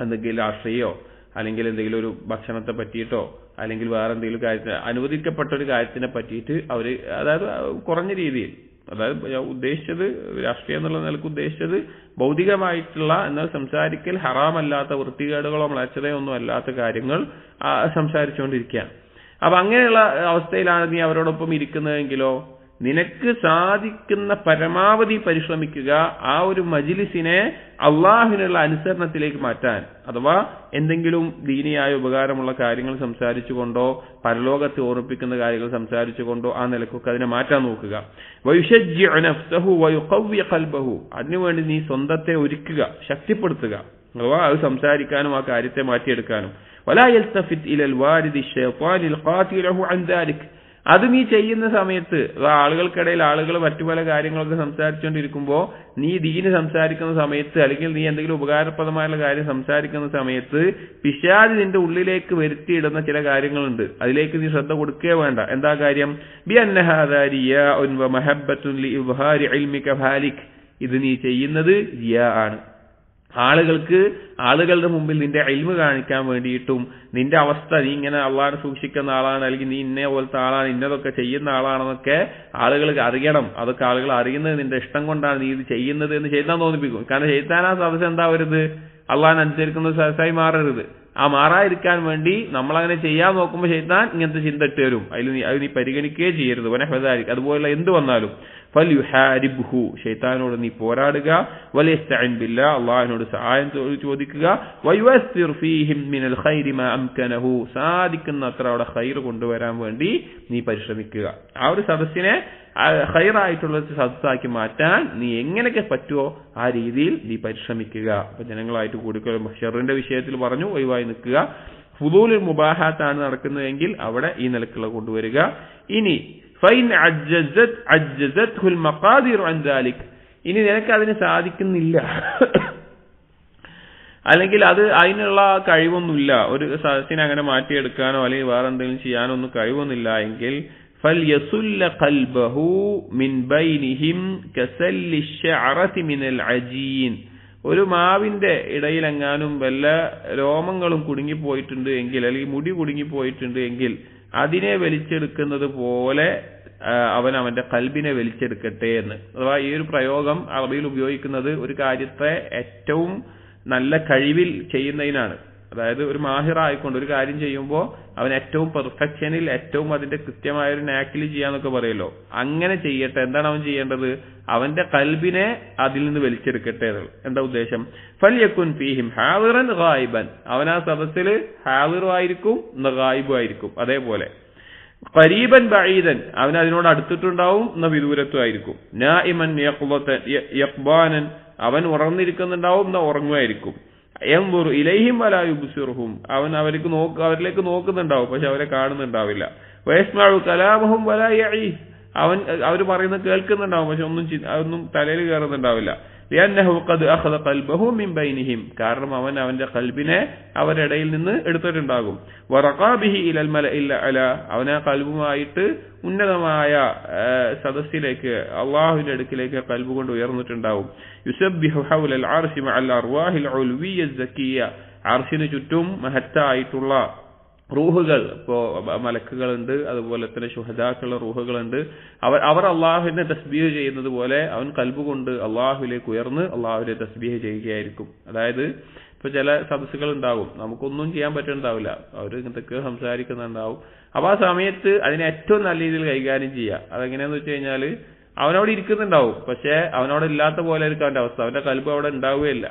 എന്തെങ്കിലും രാഷ്ട്രീയോ അല്ലെങ്കിൽ എന്തെങ്കിലും ഒരു ഭക്ഷണത്തെ പറ്റിയിട്ടോ അല്ലെങ്കിൽ വേറെ എന്തെങ്കിലും കാര്യത്തിന് അനുവദിക്കപ്പെട്ട ഒരു കാര്യത്തിനെ പറ്റിയിട്ട് അവര് അതായത് കുറഞ്ഞ രീതിയിൽ, അതായത് ഉദ്ദേശിച്ചത് രാഷ്ട്രീയം എന്നുള്ള നിലക്ക് ഉദ്ദേശിച്ചത് ഭൗതികമായിട്ടുള്ള എന്നാൽ സംസാരിക്കൽ ഹറാമല്ലാത്ത വൃത്തികേടുകളോ മ്ലേച്ഛതയോ ഒന്നും അല്ലാത്ത കാര്യങ്ങൾ സംസാരിച്ചുകൊണ്ടിരിക്കുകയാണ്. അപ്പൊ അങ്ങനെയുള്ള അവസ്ഥയിലാണ് നീ അവരോടൊപ്പം ഇരിക്കുന്നതെങ്കിലോ നിനക്ക് സാധിക്കുന്ന പരമാവധി പരിശ്രമിക്കുക ആ ഒരു മജ്ലിസിനെ അള്ളാഹുവിനുള്ള അനുസരണത്തിലേക്ക് മാറ്റാൻ. അഥവാ എന്തെങ്കിലും ദീനിയായ ഉപകാരമുള്ള കാര്യങ്ങൾ സംസാരിച്ചുകൊണ്ടോ പരലോകത്തെ ഓർമ്മിപ്പിക്കുന്ന കാര്യങ്ങൾ സംസാരിച്ചുകൊണ്ടോ ആ നിലക്കൊക്കെ അതിനെ മാറ്റാൻ നോക്കുക. വയുശജ്ജിഉ നഫ്സഹു വയുഖവ്വി ഖൽബഹു, അതിനുവേണ്ടി നീ സ്വന്തത്തെ ഒരുക്കുക, ശക്തിപ്പെടുത്തുക, അഥവാ അത് സംസാരിക്കാനും ആ കാര്യത്തെ മാറ്റിയെടുക്കാനും. വലാ യൽതഫിത് ഇലൽ വാരിദി ശൈത്വാനിൽ ഖാതിലഹു അൻ ദാലിക്, അത് നീ ചെയ്യുന്ന സമയത്ത് ആളുകൾക്കിടയിൽ ആളുകൾ മറ്റു പല കാര്യങ്ങളൊക്കെ സംസാരിച്ചുകൊണ്ടിരിക്കുമ്പോൾ നീ ദീന് സംസാരിക്കുന്ന സമയത്ത് അല്ലെങ്കിൽ നീ എന്തെങ്കിലും ഉപകാരപ്രദമായുള്ള കാര്യം സംസാരിക്കുന്ന സമയത്ത് പിശാച് നിന്റെ ഉള്ളിലേക്ക് വരുത്തിയിടുന്ന ചില കാര്യങ്ങളുണ്ട്, അതിലേക്ക് നീ ശ്രദ്ധ കൊടുക്കുകയേ വേണ്ട. എന്താ കാര്യം? ബി അന്ന ഹാദാ റിയാഉൻ വ മഹബ്ബത്തുൻ ലി ഇബ്ഹാരി ഇൽമിക ഫാലിക്, ഇത് നീ ചെയ്യുന്നത് റിയാ ആണ്, ആളുകളുടെ മുമ്പിൽ നിന്റെ ഇൽമ് കാണിക്കാൻ വേണ്ടിയിട്ടും നിന്റെ അവസ്ഥ നീ ഇങ്ങനെ അള്ളാഹനെ സൂക്ഷിക്കുന്ന ആളാണ് അല്ലെങ്കിൽ നീ ഇന്നേ പോലത്തെ ആളാണ് ഇന്നതൊക്കെ ചെയ്യുന്ന ആളാണെന്നൊക്കെ ആളുകൾക്ക് അറിയണം. അതൊക്കെ ആളുകൾ അറിയുന്നത് നിന്റെ ഇഷ്ടം കൊണ്ടാണ് നീ ഇത് ചെയ്യുന്നത് എന്ന് ശൈത്താൻ തോന്നിപ്പിക്കും. കാരണം ശൈത്താൻ ആ സദസ്സ് എന്താവരുത്, അള്ളാഹനെ അനുസരിക്കുന്ന സദസ്സായി മാറരുത്. ആ മാറാതിരിക്കാൻ വേണ്ടി നമ്മളങ്ങനെ ചെയ്യാൻ നോക്കുമ്പോൾ ശൈത്താൻ ഇങ്ങനത്തെ ചിന്ത ഇട്ട് വരും, അത് നീ പരിഗണിക്കുകയേ ചെയ്യരുത്. വനഹദാലിക്, അതുപോലെ എന്ത് വന്നാലും ഫൽയുഹാരിബ്ഹു, ശൈത്താനോട് നീ പോരാടുക. വലയസ്തഇൻ ബില്ലാഹ്, അല്ലാഹുവിനോട് സഹായം ചോദിക്കുക. വയുഅസ്സിർ ഫീഹിം മിനൽ ഖൈരി മാ അംകനഹു, സാധിക്കുന്നത്ര അവിടെ ഖൈർ കൊണ്ടുവരാൻ വേണ്ടി നീ പരിശ്രമിക്കുക. ആ ഒരു സദസ്സിനെ ഖൈറായിട്ടുള്ള സദസ്സാക്കി മാറ്റാൻ നീ എങ്ങനെയൊക്കെ പറ്റുമോ ആ രീതിയിൽ നീ പരിശ്രമിക്കുക. അപ്പൊ ജനങ്ങളായിട്ട് കൂടിക്കൊള്ളും. ഷർറിന്റെ വിഷയത്തിൽ പറഞ്ഞു ഒഴിവായി നിൽക്കുക. ഫുദൂലുൽ മുബാഹാത്താണ് നടക്കുന്നതെങ്കിൽ അവിടെ ഈ നിലക്കുള്ള കൊണ്ടുവരിക. ഇനി ഫൈൻ അജ്ജസത്ഹുൽ മഖാദിറു അൻ ദാലിക്, ഇനി നിനക്ക് അതിന് സാധിക്കുന്നില്ല അല്ലെങ്കിൽ അത് അതിനുള്ള കഴിവൊന്നുമില്ല, ഒരു സദസ്സിനെ അങ്ങനെ മാറ്റിയെടുക്കാനോ അല്ലെങ്കിൽ വേറെ എന്തെങ്കിലും ചെയ്യാനോ ഒന്നും കഴിവൊന്നുമില്ല എങ്കിൽ ഫൽയസുല്ല ഖൽബഹു മിൻ ബൈനിഹിം കസല്ലി ശഅറതി മിനൽ അജീൻ, ഒരു മാവിന്റെ ഇടയിലെങ്ങാനും വല്ല രോമങ്ങളും കുടുങ്ങിപ്പോയിട്ടുണ്ട് എങ്കിൽ അല്ലെങ്കിൽ മുടി കുടുങ്ങിപ്പോയിട്ടുണ്ട് എങ്കിൽ അതിനെ വലിച്ചെടുക്കുന്നത് പോലെ അവൻ അവന്റെ കൽബിനെ വലിച്ചെടുക്കട്ടെ എന്ന്. അഥവാ ഈ ഒരു പ്രയോഗം അറബിയിൽ ഉപയോഗിക്കുന്നത് ഒരു കാര്യത്തെ ഏറ്റവും നല്ല കഴിവിൽ ചെയ്യുന്നതിനാണ്. അതായത് ഒരു മാഹിറായിക്കൊണ്ട് ഒരു കാര്യം ചെയ്യുമ്പോൾ അവൻ ഏറ്റവും പെർഫെക്ഷനിൽ ഏറ്റവും അതിന്റെ കൃത്യമായ ഒരു നാക്കിൽ ചെയ്യാന്നൊക്കെ പറയല്ലോ, അങ്ങനെ ചെയ്യട്ടെ. എന്താണ് അവൻ ചെയ്യേണ്ടത്? അവന്റെ കൽബിനെ അതിൽ നിന്ന് വലിച്ചെടുക്കട്ടെ എന്നുള്ളത്. എന്താ ഉദ്ദേശം? ഫൽയകുൻ ഫീഹിം ഹാദിറൻ ഗായിബൻ, അവൻ ആ സദസ്സിൽ ഹാദിറും ആയിരിക്കും ഗായിബും ആയിരിക്കും. അതേപോലെ ഖരീബൻ ബഈദൻ, അവൻ അതിനോട് അടുത്തിട്ടുണ്ടാവും വിദൂരത്തും ആയിരിക്കും. നാഇമൻ യഖ്ബാനൻ, അവൻ ഉറങ്ങിയിരിക്കുന്നുണ്ടാവും ഉറങ്ങുമായിരിക്കും. യൻദുറു ഇലൈഹിം വലാ യുബ്സിറുഹും, അവൻ അവരിലേക്ക് നോക്കുന്നുണ്ടാവും പക്ഷെ അവരെ കാണുന്നുണ്ടാവില്ല. വയസ്മഉ കലാമഹും വലാ യഈ, അവർ പറയുന്നത് കേൾക്കുന്നുണ്ടാവും പക്ഷെ അതൊന്നും തലയിൽ കയറുന്നുണ്ടാവില്ല. ലിഅന്നഹു ഖദ് അഖദ ഖൽബഹു മിൻ ബൈനിഹിം, കാരണം അവൻ അവന്റെ ഖൽബിനെ അവരുടെ ഇടയിൽ നിന്ന് എടുത്തിട്ടുണ്ടാകും. വറഖാ ബിഹി ഇലൽ മലഇൽ അലാ, അവൻ ആ ഖൽബുമായിട്ട് ഉന്നതമായ സദസ്സിലേക്ക് അല്ലാഹുവിന്റെ അടുക്കിലേക്ക് ഖൽബ് കൊണ്ട് ഉയർന്നിട്ടുണ്ടാവും. യുസബ്ബിഹു ഹൗലൽ അർശി മഅൽ അർവാഹിൽ ഉൽവിയ്യ സക്കിയ, അർശിന് ചുറ്റും മഹത്തായിട്ടുള്ള റൂഹുകൾ, ഇപ്പോ മലക്കുകളുണ്ട്, അതുപോലെ തന്നെ ശുഹദാക്കളുടെ റൂഹുകളുണ്ട്. അവർ അള്ളാഹുവിനെ തസ്ബീഹ് ചെയ്യുന്നത് പോലെ അവൻ കൽബ് കൊണ്ട് അള്ളാഹുവിലേക്ക് ഉയർന്ന് അള്ളാഹുവിനെ തസ്ബീഹ് ചെയ്യുകയായിരിക്കും. അതായത് ഇപ്പൊ ചില സദസ്സുകൾ ഉണ്ടാവും, നമുക്കൊന്നും ചെയ്യാൻ പറ്റുന്നുണ്ടാവില്ല, അവർ ഇങ്ങനത്തെ സംസാരിക്കുന്നുണ്ടാവും. അപ്പൊ ആ സമയത്ത് അതിനെ ഏറ്റവും നല്ല രീതിയിൽ കൈകാര്യം ചെയ്യുക. അതെങ്ങനെയാന്ന് വെച്ച് കഴിഞ്ഞാൽ അവനവിടെ ഇരിക്കുന്നുണ്ടാവും പക്ഷെ അവനവിടെ ഇല്ലാത്ത പോലെ ആയിരിക്കും അവന്റെ അവസ്ഥ, അവന്റെ കൽബ് അവിടെ ഉണ്ടാവുകയില്ല.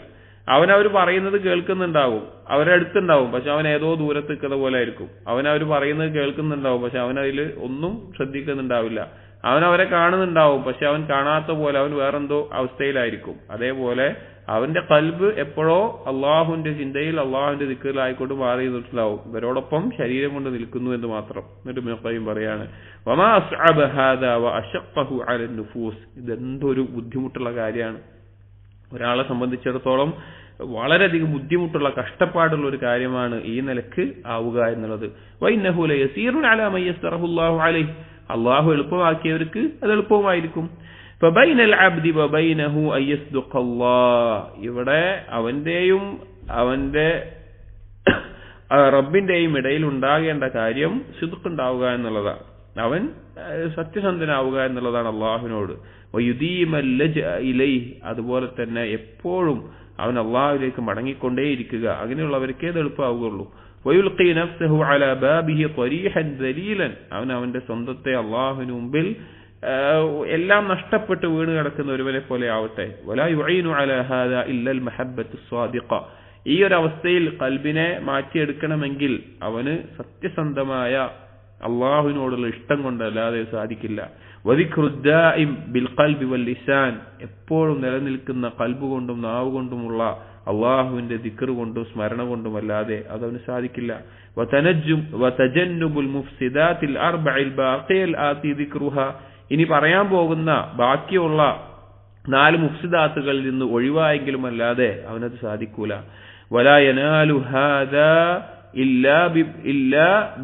അവനവർ പറയുന്നത് കേൾക്കുന്നുണ്ടാവും, അവരുടെ അടുത്തുണ്ടാവും പക്ഷെ അവൻ ഏതോ ദൂരത്ത് നിൽക്കുന്ന പോലെ ആയിരിക്കും. അവനവർ പറയുന്നത് കേൾക്കുന്നുണ്ടാവും പക്ഷെ അവനതിൽ ഒന്നും ശ്രദ്ധിക്കുന്നുണ്ടാവില്ല. അവനവരെ കാണുന്നുണ്ടാവും പക്ഷെ അവൻ കാണാത്ത പോലെ അവൻ വേറെന്തോ അവസ്ഥയിലായിരിക്കും. അതേപോലെ അവന്റെ കൽബ് എപ്പോഴോ അള്ളാഹുവിന്റെ ചിന്തയിൽ അള്ളാഹുവിന്റെ ദിക്റിലായിക്കൊണ്ട് മാറി നിന്നിട്ടുണ്ടാവും, ഇവരോടൊപ്പം ശരീരം കൊണ്ട് നിൽക്കുന്നു എന്ന് മാത്രം. എന്നിട്ട് ഇബ്നു ഖയ്യിം പറയാണ് വമാ അസ്അബ ഹാദാ വഅശഖഹു അലൻ നുഫൂസ്, ഇതെന്തൊരു ബുദ്ധിമുട്ടുള്ള കാര്യമാണ്. ഒരാളെ സംബന്ധിച്ചിടത്തോളം വളരെയധികം ബുദ്ധിമുട്ടുള്ള കഷ്ടപ്പാടുള്ള ഒരു കാര്യമാണ് ഈ നിലക്ക് ആവുക എന്നുള്ളത്. വഇന്നഹു ലയസീറുൻ അലാ മൻ യസ്റഹു അല്ലാഹു അലൈഹി, അല്ലാഹു എളുപ്പമാക്കിയവർക്ക് അത് എളുപ്പമായിരിക്കും. ഫബൈനൽ അബ്ദി വബൈനഹു അയസ്ദുഖല്ലാഹ്, ഇവിടെ അവന്റെയും അവന്റെ റബ്ബിന്റെയും ഇടയിൽ ഉണ്ടാകേണ്ട കാര്യം സിദ്ഖ് ഉണ്ടാവുക എന്നുള്ളതാണ്. അവൻ സത്യസന്ധനാവുക എന്നുള്ളതാണ് അള്ളാഹുവിനോട്. അതുപോലെ തന്നെ എപ്പോഴും അവൻ അള്ളാഹുവിലേക്ക് മടങ്ങിക്കൊണ്ടേയിരിക്കുക. അങ്ങനെയുള്ളവർക്കേ ഇത് എളുപ്പമാവുകയുള്ളൂ. അവൻ അവന്റെ സ്വന്തത്തെ അള്ളാഹുവിന് മുമ്പിൽ എല്ലാം നഷ്ടപ്പെട്ട് വീണ് കിടക്കുന്ന ഒരുവനെ പോലെ ആവട്ടെ. ഈ ഒരു അവസ്ഥയിൽ ഖൽബിനെ മാറ്റിയെടുക്കണമെങ്കിൽ അവന് സത്യസന്ധമായ അള്ളാഹുവിനോടുള്ള ഇഷ്ടം കൊണ്ടല്ലാതെ സാധിക്കില്ല. എപ്പോഴും നിലനിൽക്കുന്ന ഖൽബ് കൊണ്ടും നാവ് കൊണ്ടുമുള്ള അള്ളാഹുവിന്റെ ദിക്ർ കൊണ്ടും സ്മരണ കൊണ്ടും അല്ലാതെ അതവന് സാധിക്കില്ല. ഇനി പറയാൻ പോകുന്ന ബാക്കിയുള്ള 4 മുഫ്സിദാത്തുകളിൽ നിന്ന് ഒഴിവായെങ്കിലും അല്ലാതെ അവനത് സാധിക്കൂല. വലാ യനാലു ഹാദാ ഇല്ലാ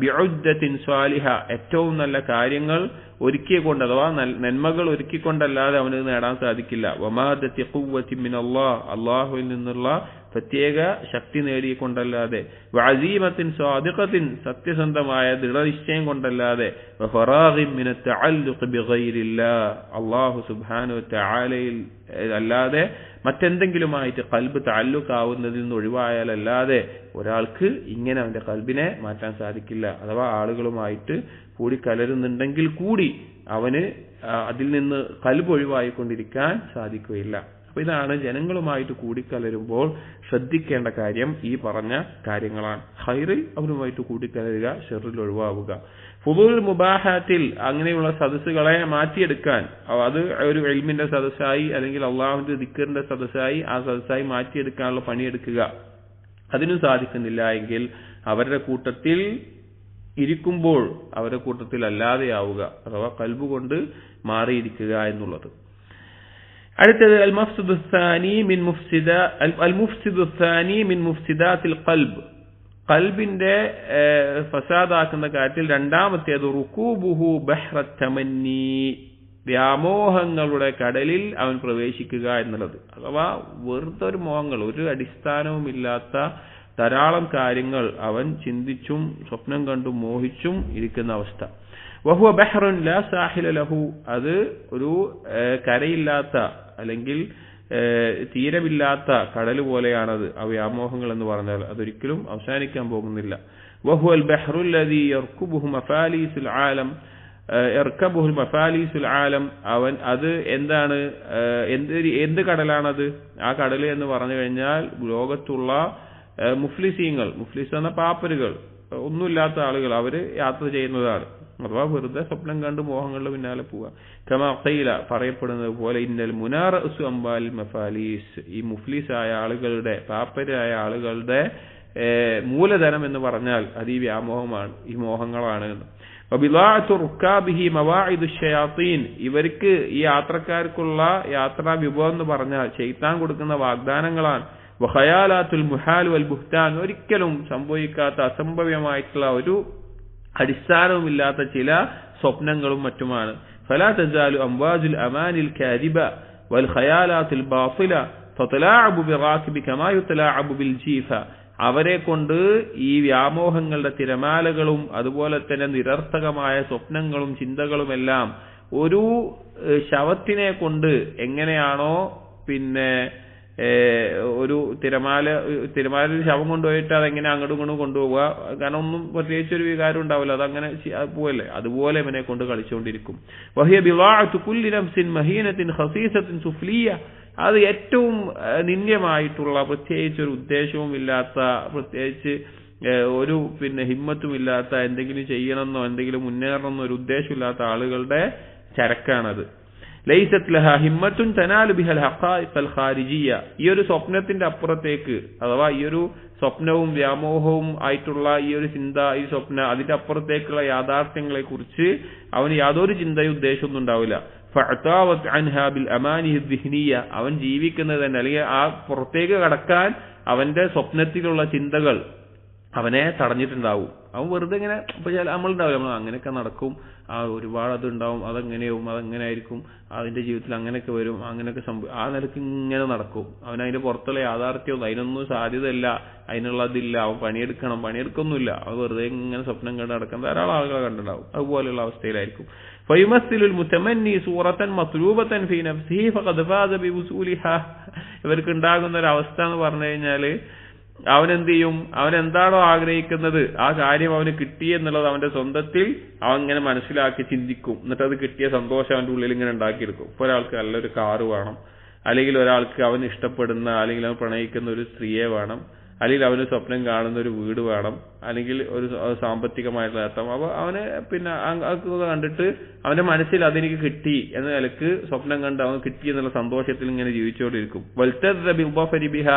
ബിഉദ്ദത്തിൻ സാലിഹ, ഏറ്റവും നല്ല കാര്യങ്ങൾ ഒരുക്കിക്കൊണ്ട് അഥവാ നന്മകൾ ഒരുക്കിക്കൊണ്ടല്ലാതെ അവന് നേടാൻ സാധിക്കില്ല. വമാദത്തി ഖുവ്വത്തിൻ മിനല്ലാഹ്, അല്ലാഹുവിൽ നിന്നുള്ള പ്രത്യേക ശക്തി നേടിക്കൊണ്ടല്ലാതെ. വഅസീമത്തിൻ സാദിഖത്തിൻ, സത്യസന്ധമായ ദൃഢനിശ്ചയം കൊണ്ടല്ലാതെ. വഫറാഗിൻ മിനത് തഅല്ലുഖ് ബിഗൈരില്ലാഹ്, അല്ലാഹു സുബ്ഹാനഹു വതആലയിൽ അല്ലാതെ മറ്റെന്തെങ്കിലുമായിട്ട് ഖൽബ് തഅല്ലുഖ് ആവുന്നതിൽ നിന്ന് ഒഴിവായാലല്ലാതെ ഒരാൾക്ക് ഇങ്ങനെ അവന്റെ ഖൽബിനെ മാറ്റാൻ സാധിക്കില്ല. അഥവാ ആളുകളുമായിട്ട് കൂടിക്കലരുന്നുണ്ടെങ്കിൽ കൂടി അവന് അതിൽ നിന്ന് ഖൽബ് ഒഴിവായിക്കൊണ്ടിരിക്കാൻ സാധിക്കുകയില്ല. അപ്പൊ ഇതാണ് ജനങ്ങളുമായിട്ട് കൂടിക്കലരുമ്പോൾ ശ്രദ്ധിക്കേണ്ട കാര്യം. ഈ പറഞ്ഞ കാര്യങ്ങളാണ്. ഖൈറിൽ അവരുമായിട്ട് കൂടിക്കലരുക, ഷർറിൽ ഒഴിവാവുക. ഫുദൂൽ മുബാഹാത്തിൽ അങ്ങനെയുള്ള സദസ്സുകളെ മാറ്റിയെടുക്കാൻ, അത് ഒരു ഇൽമിന്റെ സദസ്സായി അല്ലെങ്കിൽ അള്ളാഹുവിന്റെ ദിക്റിന്റെ സദസ്സായി ആ സദസ്സായി മാറ്റിയെടുക്കാനുള്ള പണിയെടുക്കുക. അതിനും സാധിക്കുന്നില്ല എങ്കിൽ അവരുടെ കൂട്ടത്തിൽ ഇരിക്കുമ്പോൾ അവരുടെ കൂട്ടത്തിൽ അല്ലാതെയാവുക, അഥവാ ഖൽബ് കൊണ്ട് മാറിയിരിക്കുക എന്നുള്ളത്. അടുത്തത് അൽ മുഫ്സിദു ത്സാനി മിൻ മുഫ്സിദാത്തിൽ ഖൽബ്, ഖൽബിന്റെ ഫസാദാക്കുന്ന കാര്യത്തിൽ രണ്ടാമത്തേത് റുകൂബുഹു ബഹ്റ തമന്നി, വ്യാമോഹങ്ങളുടെ കടലിൽ അവൻ പ്രവേശിക്കുക എന്നുള്ളത്. അഥവാ വെറുതെ ഒരു മോഹങ്ങൾ, ഒരു അടിസ്ഥാനവുമില്ലാത്ത ധാരാളം കാര്യങ്ങൾ അവൻ ചിന്തിച്ചും സ്വപ്നം കണ്ടും മോഹിച്ചും ഇരിക്കുന്ന അവസ്ഥ. വഹുവ ബഹ്റുൻ ലാ സാഹില ലഹു, അത് ഒരു കരയില്ലാത്ത അല്ലെങ്കിൽ തീരമില്ലാത്ത കടൽ പോലെയാണത്. ആ വ്യാമോഹങ്ങൾ എന്ന് പറഞ്ഞാൽ അതൊരിക്കലും അവസാനിക്കാൻ പോകുന്നില്ല. വഹുവൽ ബഹ്റുൽ ലദീ യർകുബുഹു മഫാലീസുൽ ആലം, അവൻ അത് എന്താണ്, എന്ത് കടലാണത്? ആ കടൽ എന്ന് പറഞ്ഞു കഴിഞ്ഞാൽ ലോകത്തുള്ള മുഫ്ലിസീങ്ങൾ, മുഫ്ലിസ് എന്ന പാപ്പരുകൾ, ഒന്നുമില്ലാത്ത ആളുകൾ, അവര് യാത്ര ചെയ്യുന്നതാണ്. അഥവാ വെറുതെ സ്വപ്നം കണ്ട് മോഹങ്ങളുടെ പിന്നാലെ പോവുക. കമാ ഖീല, പറയപ്പെടുന്നത് പോലെ ഇന്നൽ മുനാറസു അംബാൽ മഫാലീസ്, ഈ മുഫ്ലിസായ ആളുകളുടെ, പാപ്പരായ ആളുകളുടെ മൂലധനം എന്ന് പറഞ്ഞാൽ അത് ഈ വ്യാമോഹമാണ്, ഈ മോഹങ്ങളാണ്. ഇവർക്ക് ഈ യാത്രക്കാർക്കുള്ള യാത്രാ വിഭവം എന്ന് പറഞ്ഞാൽ ശൈത്താൻ കൊടുക്കുന്ന വാഗ്ദാനങ്ങളാണ്. വഖയാലാത്തുൽ മുഹാൽ വൽ ബുഹ്താൻ, ഒരിക്കലും സംഭവിക്കാത്ത അസംഭവ്യമായിട്ടുള്ള ഒരു അടിസ്ഥാനവുമില്ലാത്ത ചില സ്വപ്നങ്ങളും മറ്റുമാണ്. ഫലാ തസാലു അംവാജുൽ അമാനിൽ കാദിബ വൽ ഖയാലാത്തുൽ ബാത്തില തതലാഅബു ബിറാകിബി കമാ യുതലാഅബു ബിൽ ജീഫ, അവരെ കൊണ്ട് ഈ വ്യാമോഹങ്ങളുടെ തിരമാലകളും അതുപോലെ തന്നെ നിരർത്ഥകമായ സ്വപ്നങ്ങളും ചിന്തകളുമെല്ലാം ഒരു ശവത്തിനെ കൊണ്ട് എങ്ങനെയാണോ പിന്നെ ഒരു തിരമാല ശവം കൊണ്ടുപോയിട്ട് അതെങ്ങനെ അങ്ങോട്ടും ഇങ്ങോട്ടും കൊണ്ടുപോവുക, കാരണം ഒന്നും പ്രത്യേകിച്ച് ഒരു വികാരം ഉണ്ടാവില്ല, അതങ്ങനെ പോവല്ലേ, അതുപോലെ ഇവനെ കൊണ്ട് കളിച്ചുകൊണ്ടിരിക്കും. വഹിയ ബിളാഅതു കുല്ലി നഫ്സിൻ മഹീനത്തിൻ ഖസീസത്തിൻ സുഫ്ലിയ, അത് ഏറ്റവും നിന്ദ്യമായിട്ടുള്ള, പ്രത്യേകിച്ച് ഒരു ഉദ്ദേശവും ഇല്ലാത്ത, പ്രത്യേകിച്ച് ഒരു ഹിമ്മത്തുമില്ലാത്ത, എന്തെങ്കിലും ചെയ്യണമെന്നോ എന്തെങ്കിലും മുന്നേറണമെന്നോ ഒരു ഉദ്ദേശമില്ലാത്ത ആളുകളുടെ ചരക്കാണത്. ലൈസത് ലഹാ ഹിമ്മത്തുൻ തനാലു ബിഹൽ ഹഖായിഖൽ ഖാരിജിയ, ഈ ഒരു സ്വപ്നത്തിന്റെ അപ്പുറത്തേക്ക്, അഥവാ ഈ ഒരു സ്വപ്നവും വ്യാമോഹവും ആയിട്ടുള്ള ഈ ഒരു ചിന്ത, ഈ സ്വപ്ന, അതിന്റെ അപ്പുറത്തേക്കുള്ള യാഥാർത്ഥ്യങ്ങളെ കുറിച്ച് അവന് യാതൊരു ചിന്തയും ഉദ്ദേശമൊന്നും ഉണ്ടാവില്ല. ഫഅതാവത് അൻഹാ ബിൽ അമാനിഹി ദിഹ്നിയ, അവൻ ജീവിക്കുന്നത് തന്നെ, അല്ലെങ്കിൽ ആ പുറത്തേക്ക് കടക്കാൻ അവന്റെ സ്വപ്നത്തിലുള്ള ചിന്തകൾ അവനെ തടഞ്ഞിട്ടുണ്ടാവും. അവൻ വെറുതെ ഇങ്ങനെ ഇപ്പൊ നമ്മളുണ്ടാവില്ല, നമ്മൾ അങ്ങനെയൊക്കെ നടക്കും, ഒരുപാട് അതുണ്ടാവും, അതെങ്ങനെ ആയിരിക്കും, അതിന്റെ ജീവിതത്തിൽ അങ്ങനെയൊക്കെ വരും, അങ്ങനെയൊക്കെ ആ നിലക്ക് ഇങ്ങനെ നടക്കും. അവൻ അതിന്റെ പുറത്തുള്ള യാഥാർത്ഥ്യമൊന്നും അതിനൊന്നും സാധ്യതയില്ല, അതിനുള്ളതില്ല, അവൻ പണിയെടുക്കൊന്നുമില്ല, അവൻ വെറുതെ ഇങ്ങനെ സ്വപ്നം കണ്ട് നടക്കാൻ ധാരാളം ആളുകളെ കണ്ടിട്ടുണ്ടാവും. അതുപോലെയുള്ള അവസ്ഥയിലായിരിക്കും. ഫയുമസ്സിലുൽ മുതമന്നി സൂറത്തൻ മത്ലൂബത്തൻ ഫീ നഫ്സിഹി ഫഖദ് ഫാസ ബിവുസൂലിഹാ. ഇവർക്ക് ഉണ്ടാകുന്ന ഒരു അവസ്ഥ എന്ന് പറഞ്ഞു കഴിഞ്ഞാല് അവൻ എന്ത് ചെയ്യും, അവൻ എന്താണോ ആഗ്രഹിക്കുന്നത് ആ കാര്യം അവന് കിട്ടി എന്നുള്ളത് അവന്റെ സ്വന്തത്തിൽ അവൻ ഇങ്ങനെ മനസ്സിലാക്കി ചിന്തിക്കും. എന്നിട്ട് അത് കിട്ടിയ സന്തോഷം അവന്റെ ഉള്ളിൽ ഇങ്ങനെ ഉണ്ടാക്കിയെടുക്കും. ഇപ്പൊ ഒരാൾക്ക് നല്ലൊരു കാറ് വേണം, അല്ലെങ്കിൽ ഒരാൾക്ക് അവൻ ഇഷ്ടപ്പെടുന്ന അല്ലെങ്കിൽ അവൻ പ്രണയിക്കുന്ന ഒരു സ്ത്രീയെ വേണം, അല്ലെങ്കിൽ അവന് സ്വപ്നം കാണുന്ന ഒരു വീട് വേണം, അല്ലെങ്കിൽ ഒരു സാമ്പത്തികമായിട്ടുള്ള നേട്ടം. അപ്പൊ അവന് പിന്നെ അതൊക്കെ കണ്ടിട്ട് അവന്റെ മനസ്സിൽ അതെനിക്ക് കിട്ടി എന്ന നിലക്ക് സ്വപ്നം കണ്ട് അവൻ കിട്ടി എന്നുള്ള സന്തോഷത്തിൽ ഇങ്ങനെ ജീവിച്ചുകൊണ്ടിരിക്കും. ബിഹ,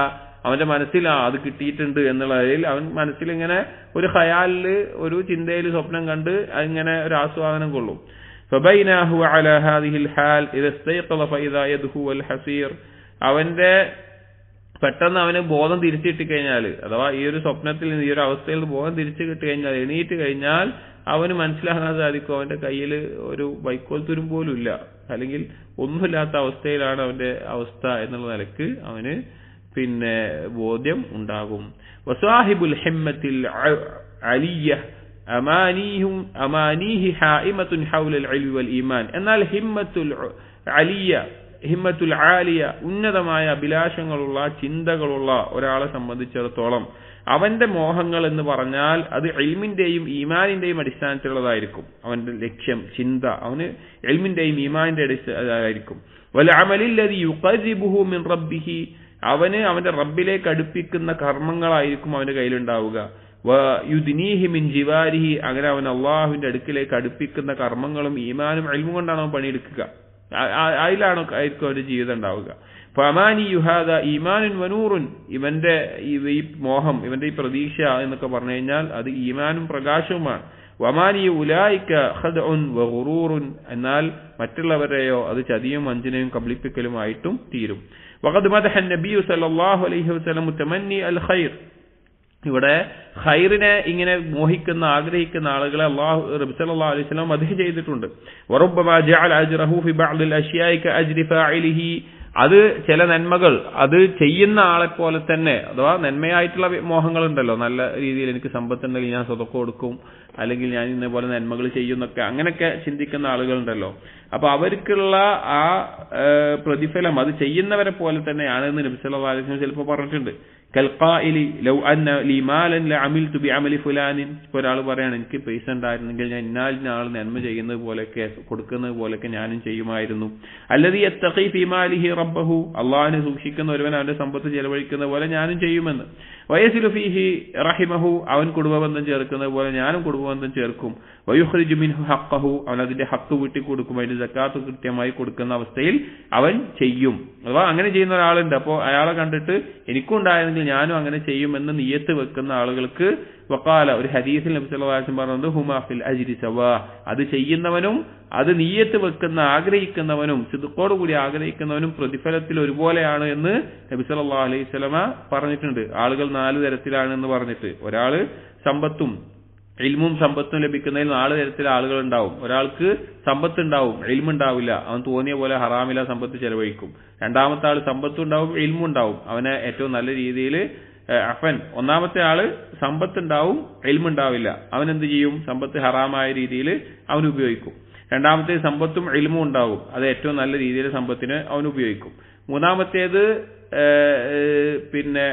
അവന്റെ മനസ്സിൽ അത് കിട്ടിയിട്ടുണ്ട് എന്നുള്ളതിൽ അവൻ മനസ്സിൽ ഇങ്ങനെ ഒരു ഖയാലില് ഒരു ചിന്തയിൽ സ്വപ്നം കണ്ട് അതിങ്ങനെ ഒരു ആസ്വാദനം കൊള്ളും. ഫബൈനഹു അലാ ഹാദിഹിൽ ഹാൽ ഇദാ ഇസ്തൈഖള ഫഇദാ യദ്ഹു വൽ ഹസീർ. അവന്റെ പെട്ടെന്ന് അവന് ബോധം തിരിച്ചു കിട്ടിക്കഴിഞ്ഞാൽ, അഥവാ ഈ ഒരു സ്വപ്നത്തിൽ നിന്ന് ഈ ഒരു അവസ്ഥയിൽ ബോധം തിരിച്ചു കിട്ടിക്കഴിഞ്ഞാൽ, എണീറ്റ് കഴിഞ്ഞാൽ അവന് മനസ്സിലാക്കാൻ സാധിക്കും അവന്റെ കയ്യിൽ ഒരു വൈക്കോൽ തുരും പോലും ഇല്ല, അല്ലെങ്കിൽ ഒന്നുമില്ലാത്ത അവസ്ഥയിലാണ് അവന്റെ അവസ്ഥ എന്നുള്ള നിലക്ക് അവന് പിന്നെ ബോധ്യം ഉണ്ടാകും. വസാഹിബുൽ ഹിമ്മത്തിൽ അലിയ അമാനീഹി ഹായിമത്തുൻ ഹൗലൽ ഇൽമി വൽ ഈമാൻ. എന്നാൽ ഹിമ്മത്തുൽ ആലിയ, ഉന്നതമായ അഭിലാഷങ്ങളുള്ള ചിന്തകളുള്ള ഒരാളെ സംബന്ധിച്ചിടത്തോളം അവന്റെ മോഹങ്ങൾ എന്ന് പറഞ്ഞാൽ അത് ഇൽമിന്റെയും ഈമാനിന്റെയും അടിസ്ഥാനത്തിലുള്ളതായിരിക്കും. അവന്റെ ലക്ഷ്യം, ചിന്ത അവന് ഇൽമിന്റെയും ഈമാനിന്റെ അടിസ്ഥാനമായിരിക്കും. വൽ അമലില്ലദി യുഖർരിബുഹു മിൻ റബ്ബിഹി, അവന് അവന്റെ റബ്ബിലേക്ക് അടുപ്പിക്കുന്ന കർമ്മങ്ങളായിരിക്കും അവന്റെ കയ്യിലുണ്ടാവുക. വയുദ്നീഹി മിൻ ജിവാരിഹി, അങ്ങനെ അവൻ അള്ളാഹുവിന്റെ അടുക്കിലേക്ക് അടുപ്പിക്കുന്ന കർമ്മങ്ങളും ഈമാനും ഇൽമും കൊണ്ടാണ് അവൻ പണിയെടുക്കുക. അതിലാണോ ആയിരിക്കും അവന്റെ ജീവിതം ഉണ്ടാവുക. ഫമാനി യുഹാദ ഈമാനുൻ വനൂറുൻ, ഇവന്റെ ഈ മോഹം, ഇവന്റെ ഈ പ്രതീക്ഷ എന്നൊക്കെ പറഞ്ഞു കഴിഞ്ഞാൽ അത് ഈമാനും പ്രകാശവുമാണ്. വമാനി ഉലൈക ഖദ്ഉൻ വഗുറൂറുൻ, എന്നാൽ മറ്റുള്ളവരെയോ അത് ചതിയും വഞ്ചനയും കബളിപ്പിക്കലുമായിട്ടും തീരും. വഖദ് മദഹ നബി സല്ലല്ലാഹു അലൈഹി വസല്ലം മുതമന്നി അൽ ഖൈർ. ഇവിടെ ഖൈറിനെ ഇങ്ങനെ മോഹിക്കുന്ന ആഗ്രഹിക്കുന്ന ആളുകളെ റബ്ബ് സല്ലല്ലാഹു അലൈഹി വസല്ലം മദ്ഹ് ചെയ്തിട്ടുണ്ട്. വറബ്ബമാ ജഅല അജ്റഹു ഫി ബഅദിൽ അശ്യാഇ കഅജ്രി ഫാഇലിഹി, അത് ചില നന്മകൾ അത് ചെയ്യുന്ന ആളെ പോലെ തന്നെ, അഥവാ നന്മയായിട്ടുള്ള മോഹങ്ങൾ ഉണ്ടല്ലോ, നല്ല രീതിയിൽ എനിക്ക് സമ്പത്തുണ്ടെങ്കിൽ ഞാൻ സ്വതക്ക കൊടുക്കും, അല്ലെങ്കിൽ ഞാൻ ഇന്നപോലെ നന്മകൾ ചെയ്യുന്നൊക്കെ അങ്ങനെയൊക്കെ ചിന്തിക്കുന്ന ആളുകളുണ്ടല്ലോ. അപ്പൊ അവർക്കുള്ള ആ പ്രതിഫലം അത് ചെയ്യുന്നവരെ പോലെ തന്നെയാണ് എന്ന് നബി സല്ലല്ലാഹു അലൈഹി വസല്ലം ചിലപ്പോൾ പറഞ്ഞിട്ടുണ്ട്. കൽഖായിലി ലൗ അന്ന ലീ മാലൻ ലഅമിൽതു ബിഅമലി ഫുലാനിൻ, ഒരാൾ പറയാണ് എനിക്ക് പൈസ ഉണ്ടായിരുന്നെങ്കിൽ ഞാൻ ഇന്നാലിന് ആൾ നന്മ ചെയ്യുന്നത് പോലെയൊക്കെ കൊടുക്കുന്നത് പോലെയൊക്കെ ഞാനും ചെയ്യുമായിരുന്നു. അല്ലദീ യത്തഖി ഫീ മാലിഹി റബ്ബഹു, അല്ലാഹുവിനെ സൂക്ഷിക്കുന്ന ഒരുവൻ അവന്റെ സമ്പത്ത് ചെലവഴിക്കുന്ന പോലെ ഞാനും ചെയ്യുമെന്ന്. വയസിലു ഫീഹി റഹിമഹു, അവൻ കുടുംബബന്ധം ചേർക്കുന്നത് പോലെ ഞാനും കുടുംബബന്ധം ചേർക്കും. വയുഖ്രിജു മിൻഹു ഹഖ്ഖഹു, അവൻ അതിന്റെ ഹക്ക് വീട്ടി കൊടുക്കും, അതിന്റെ സക്കാത്ത് കൃത്യമായി കൊടുക്കുന്ന അവസ്ഥയിൽ അവൻ ചെയ്യും. അഥവാ അങ്ങനെ ചെയ്യുന്ന ഒരാളുണ്ട്. അപ്പോൾ അയാളെ കണ്ടിട്ട് എനിക്കും ഉണ്ടായിരുന്നെങ്കിൽ ഞാനും അങ്ങനെ ചെയ്യുമെന്ന് നിയ്യത്ത് വെക്കുന്ന ആളുകൾക്ക് വഖാല, ഒരു ഹദീസിൽ നബി സല്ലല്ലാഹു അലൈഹി വസല്ലം പറഞ്ഞത് ഹുമാ ഫിൽ അജ്രി സവാ, അത് ചെയ്യുന്നവനും അത് നിയ്യത്ത് വെക്കുന്ന ആഗ്രഹിക്കുന്നവനും സിദ്ഖോട് കൂടി ആഗ്രഹിക്കുന്നവനും പ്രതിഫലത്തിൽ ഒരുപോലെയാണ് എന്ന് നബി സല്ലല്ലാഹു അലൈഹി വസല്ലം പറഞ്ഞിട്ടുണ്ട്. ആളുകൾ 4 തരത്തിലാണ് എന്ന് പറഞ്ഞിട്ട്, ഒരാള് സമ്പത്തും ഇൽമും സമ്പത്തും ലഭിക്കുന്നതിൽ 4 തരത്തിലെ ആളുകൾ ഉണ്ടാവും. ഒരാൾക്ക് സമ്പത്ത് ഉണ്ടാവും, ഇൽമുണ്ടാവില്ല, അവൻ തോന്നിയ പോലെ ഹറാമില്ല സമ്പത്ത് ചെലവഴിക്കും. രണ്ടാമത്തെ ആള് സമ്പത്തും ഉണ്ടാവും ഇൽമുണ്ടാവും, അവനെ ഏറ്റവും നല്ല രീതിയിൽ ഒന്നാമത്തെ ആള് സമ്പത്ത് ഉണ്ടാവും ഇൽമുണ്ടാവില്ല, അവൻ എന്ത് ചെയ്യും, സമ്പത്ത് ഹറാമായ രീതിയിൽ അവൻ ഉപയോഗിക്കും. രണ്ടാമത്തെ സമ്പത്തും ഇൽമും ഉണ്ടാവും, അത് ഏറ്റവും നല്ല രീതിയിൽ സമ്പത്തിന് അവൻ ഉപയോഗിക്കും. മൂന്നാമത്തേത് പിന്നെ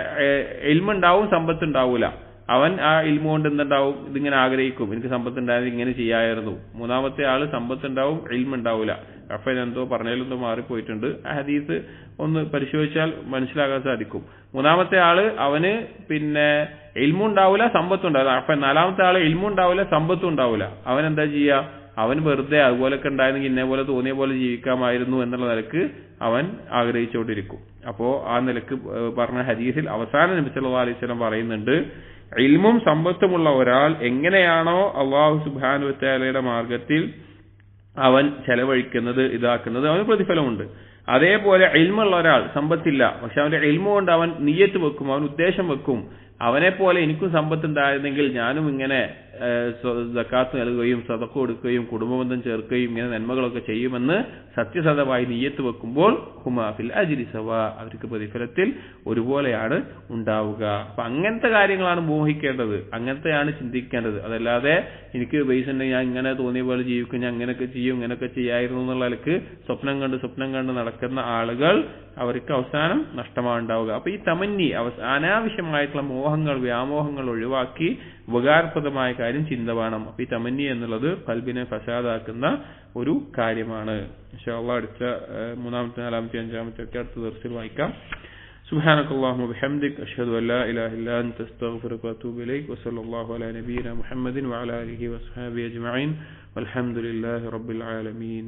ഇൽമുണ്ടാവും സമ്പത്ത് ഉണ്ടാവൂല, അവൻ ആ ഇൽമു കൊണ്ട് എന്തുണ്ടാവും, ഇതിങ്ങനെ ആഗ്രഹിക്കും, എനിക്ക് സമ്പത്ത് ഉണ്ടായത് ഇങ്ങനെ ചെയ്യാമായിരുന്നു. മൂന്നാമത്തെ ആള് സമ്പത്ത് ഉണ്ടാവും ഇൽമുണ്ടാവൂല. അഫൻ എന്തോ പറഞ്ഞതിലെന്തോ മാറിപ്പോയിട്ടുണ്ട്, ആ ഹദീസ് ഒന്ന് പരിശോധിച്ചാൽ മനസ്സിലാക്കാൻ സാധിക്കും. മൂന്നാമത്തെ ആള് അവന് പിന്നെ ഇൽമുണ്ടാവൂല സമ്പത്തുണ്ടാവില്ല. അഫൻ നാലാമത്തെ ആള് ഇൽമുണ്ടാവൂല സമ്പത്തും ഉണ്ടാവൂല, അവൻ എന്താ ചെയ്യുക, അവൻ വെറുതെ അതുപോലൊക്കെ ഉണ്ടായിരുന്നെങ്കിൽ ഇന്നേ പോലെ തോന്നിയ പോലെ ജീവിക്കാമായിരുന്നു എന്നുള്ള നിലക്ക് അവൻ ആഗ്രഹിച്ചുകൊണ്ടിരിക്കും. അപ്പോ ആ നിലക്ക് പറഞ്ഞ ഹദീസിൽ അവസാനം നബി സല്ലല്ലാഹു അലൈഹി വസല്ലം പറയുന്നുണ്ട്, ഇൽമും സമ്പത്തുമുള്ള ഒരാൾ എങ്ങനെയാണോ അല്ലാഹു സുബ്ഹാനഹു വ തആലയുടെ മാർഗത്തിൽ അവൻ ചെലവഴിക്കുന്നത് ഇതാക്കുന്നത് അവന് പ്രതിഫലമുണ്ട്. അതേപോലെ ഇൽമുള്ള ഒരാൾ സമ്പത്തില്ല, പക്ഷെ അവന്റെ ഇൽമു കൊണ്ട് അവൻ നിയ്യത്ത് വെക്കും, അവൻ ഉദ്ദേശം വെക്കും, അവനെ പോലെ എനിക്കും സമ്പത്ത് ഉണ്ടായിരുന്നെങ്കിൽ ഞാനും ഇങ്ങനെ സക്കാത്ത് നൽകുകയും സദഖ കൊടുക്കുകയും കുടുംബബന്ധം ചേർക്കുകയും ഇങ്ങനെ നന്മകളൊക്കെ ചെയ്യുമെന്ന് സത്യസന്ധമായി നിയ്യത്ത് വെക്കുമ്പോൾ ഹുമാ ഫിൽ അജ്രി സവാ, അവർക്ക് പ്രതിഫലത്തിൽ ഒരുപോലെയാണ് ഉണ്ടാവുക. അപ്പൊ അങ്ങനത്തെ കാര്യങ്ങളാണ് മോഹിക്കേണ്ടത്, അങ്ങനത്തെയാണ് ചിന്തിക്കേണ്ടത്. അതല്ലാതെ എനിക്ക് പൈസ ഉണ്ടെങ്കിൽ ഞാൻ ഇങ്ങനെ തോന്നിയ പോലെ ജീവിക്കും, ഞാൻ അങ്ങനെയൊക്കെ ചെയ്യും ഇങ്ങനെയൊക്കെ ചെയ്യായിരുന്നു എന്നുള്ള നിലക്ക് സ്വപ്നം കണ്ട് നടക്കുന്ന ആളുകൾ അവർക്ക് അവസാനം നഷ്ടമാണ് ഉണ്ടാവുക. അപ്പൊ ഈ തമന്നി അനാവശ്യമായിട്ടുള്ള മോഹങ്ങൾ വ്യാമോഹങ്ങൾ ഒഴിവാക്കി ഉപകാരപ്രദമായ കാര്യം ചിന്ത വേണം. അപ്പൊ ഈ തമന്നി എന്നുള്ളത് ഖൽബിനെ ഫസാദാക്കുന്ന ഒരു കാര്യമാണ്. ഇൻഷാ അല്ലാഹ് അടുത്ത മൂന്നാമത്തെ നാലാമത്തെ അഞ്ചാമത്തെ ഒക്കെ അടുത്ത ദർസിൽ വായിക്കാം. سبحانك اللهم وبحمدك أشهد أن لا إله إلا أنت أستغفرك وأتوب إليك وصلى الله على نبينا محمد وعلى آله وصحبه أجمعين والحمد لله رب العالمين.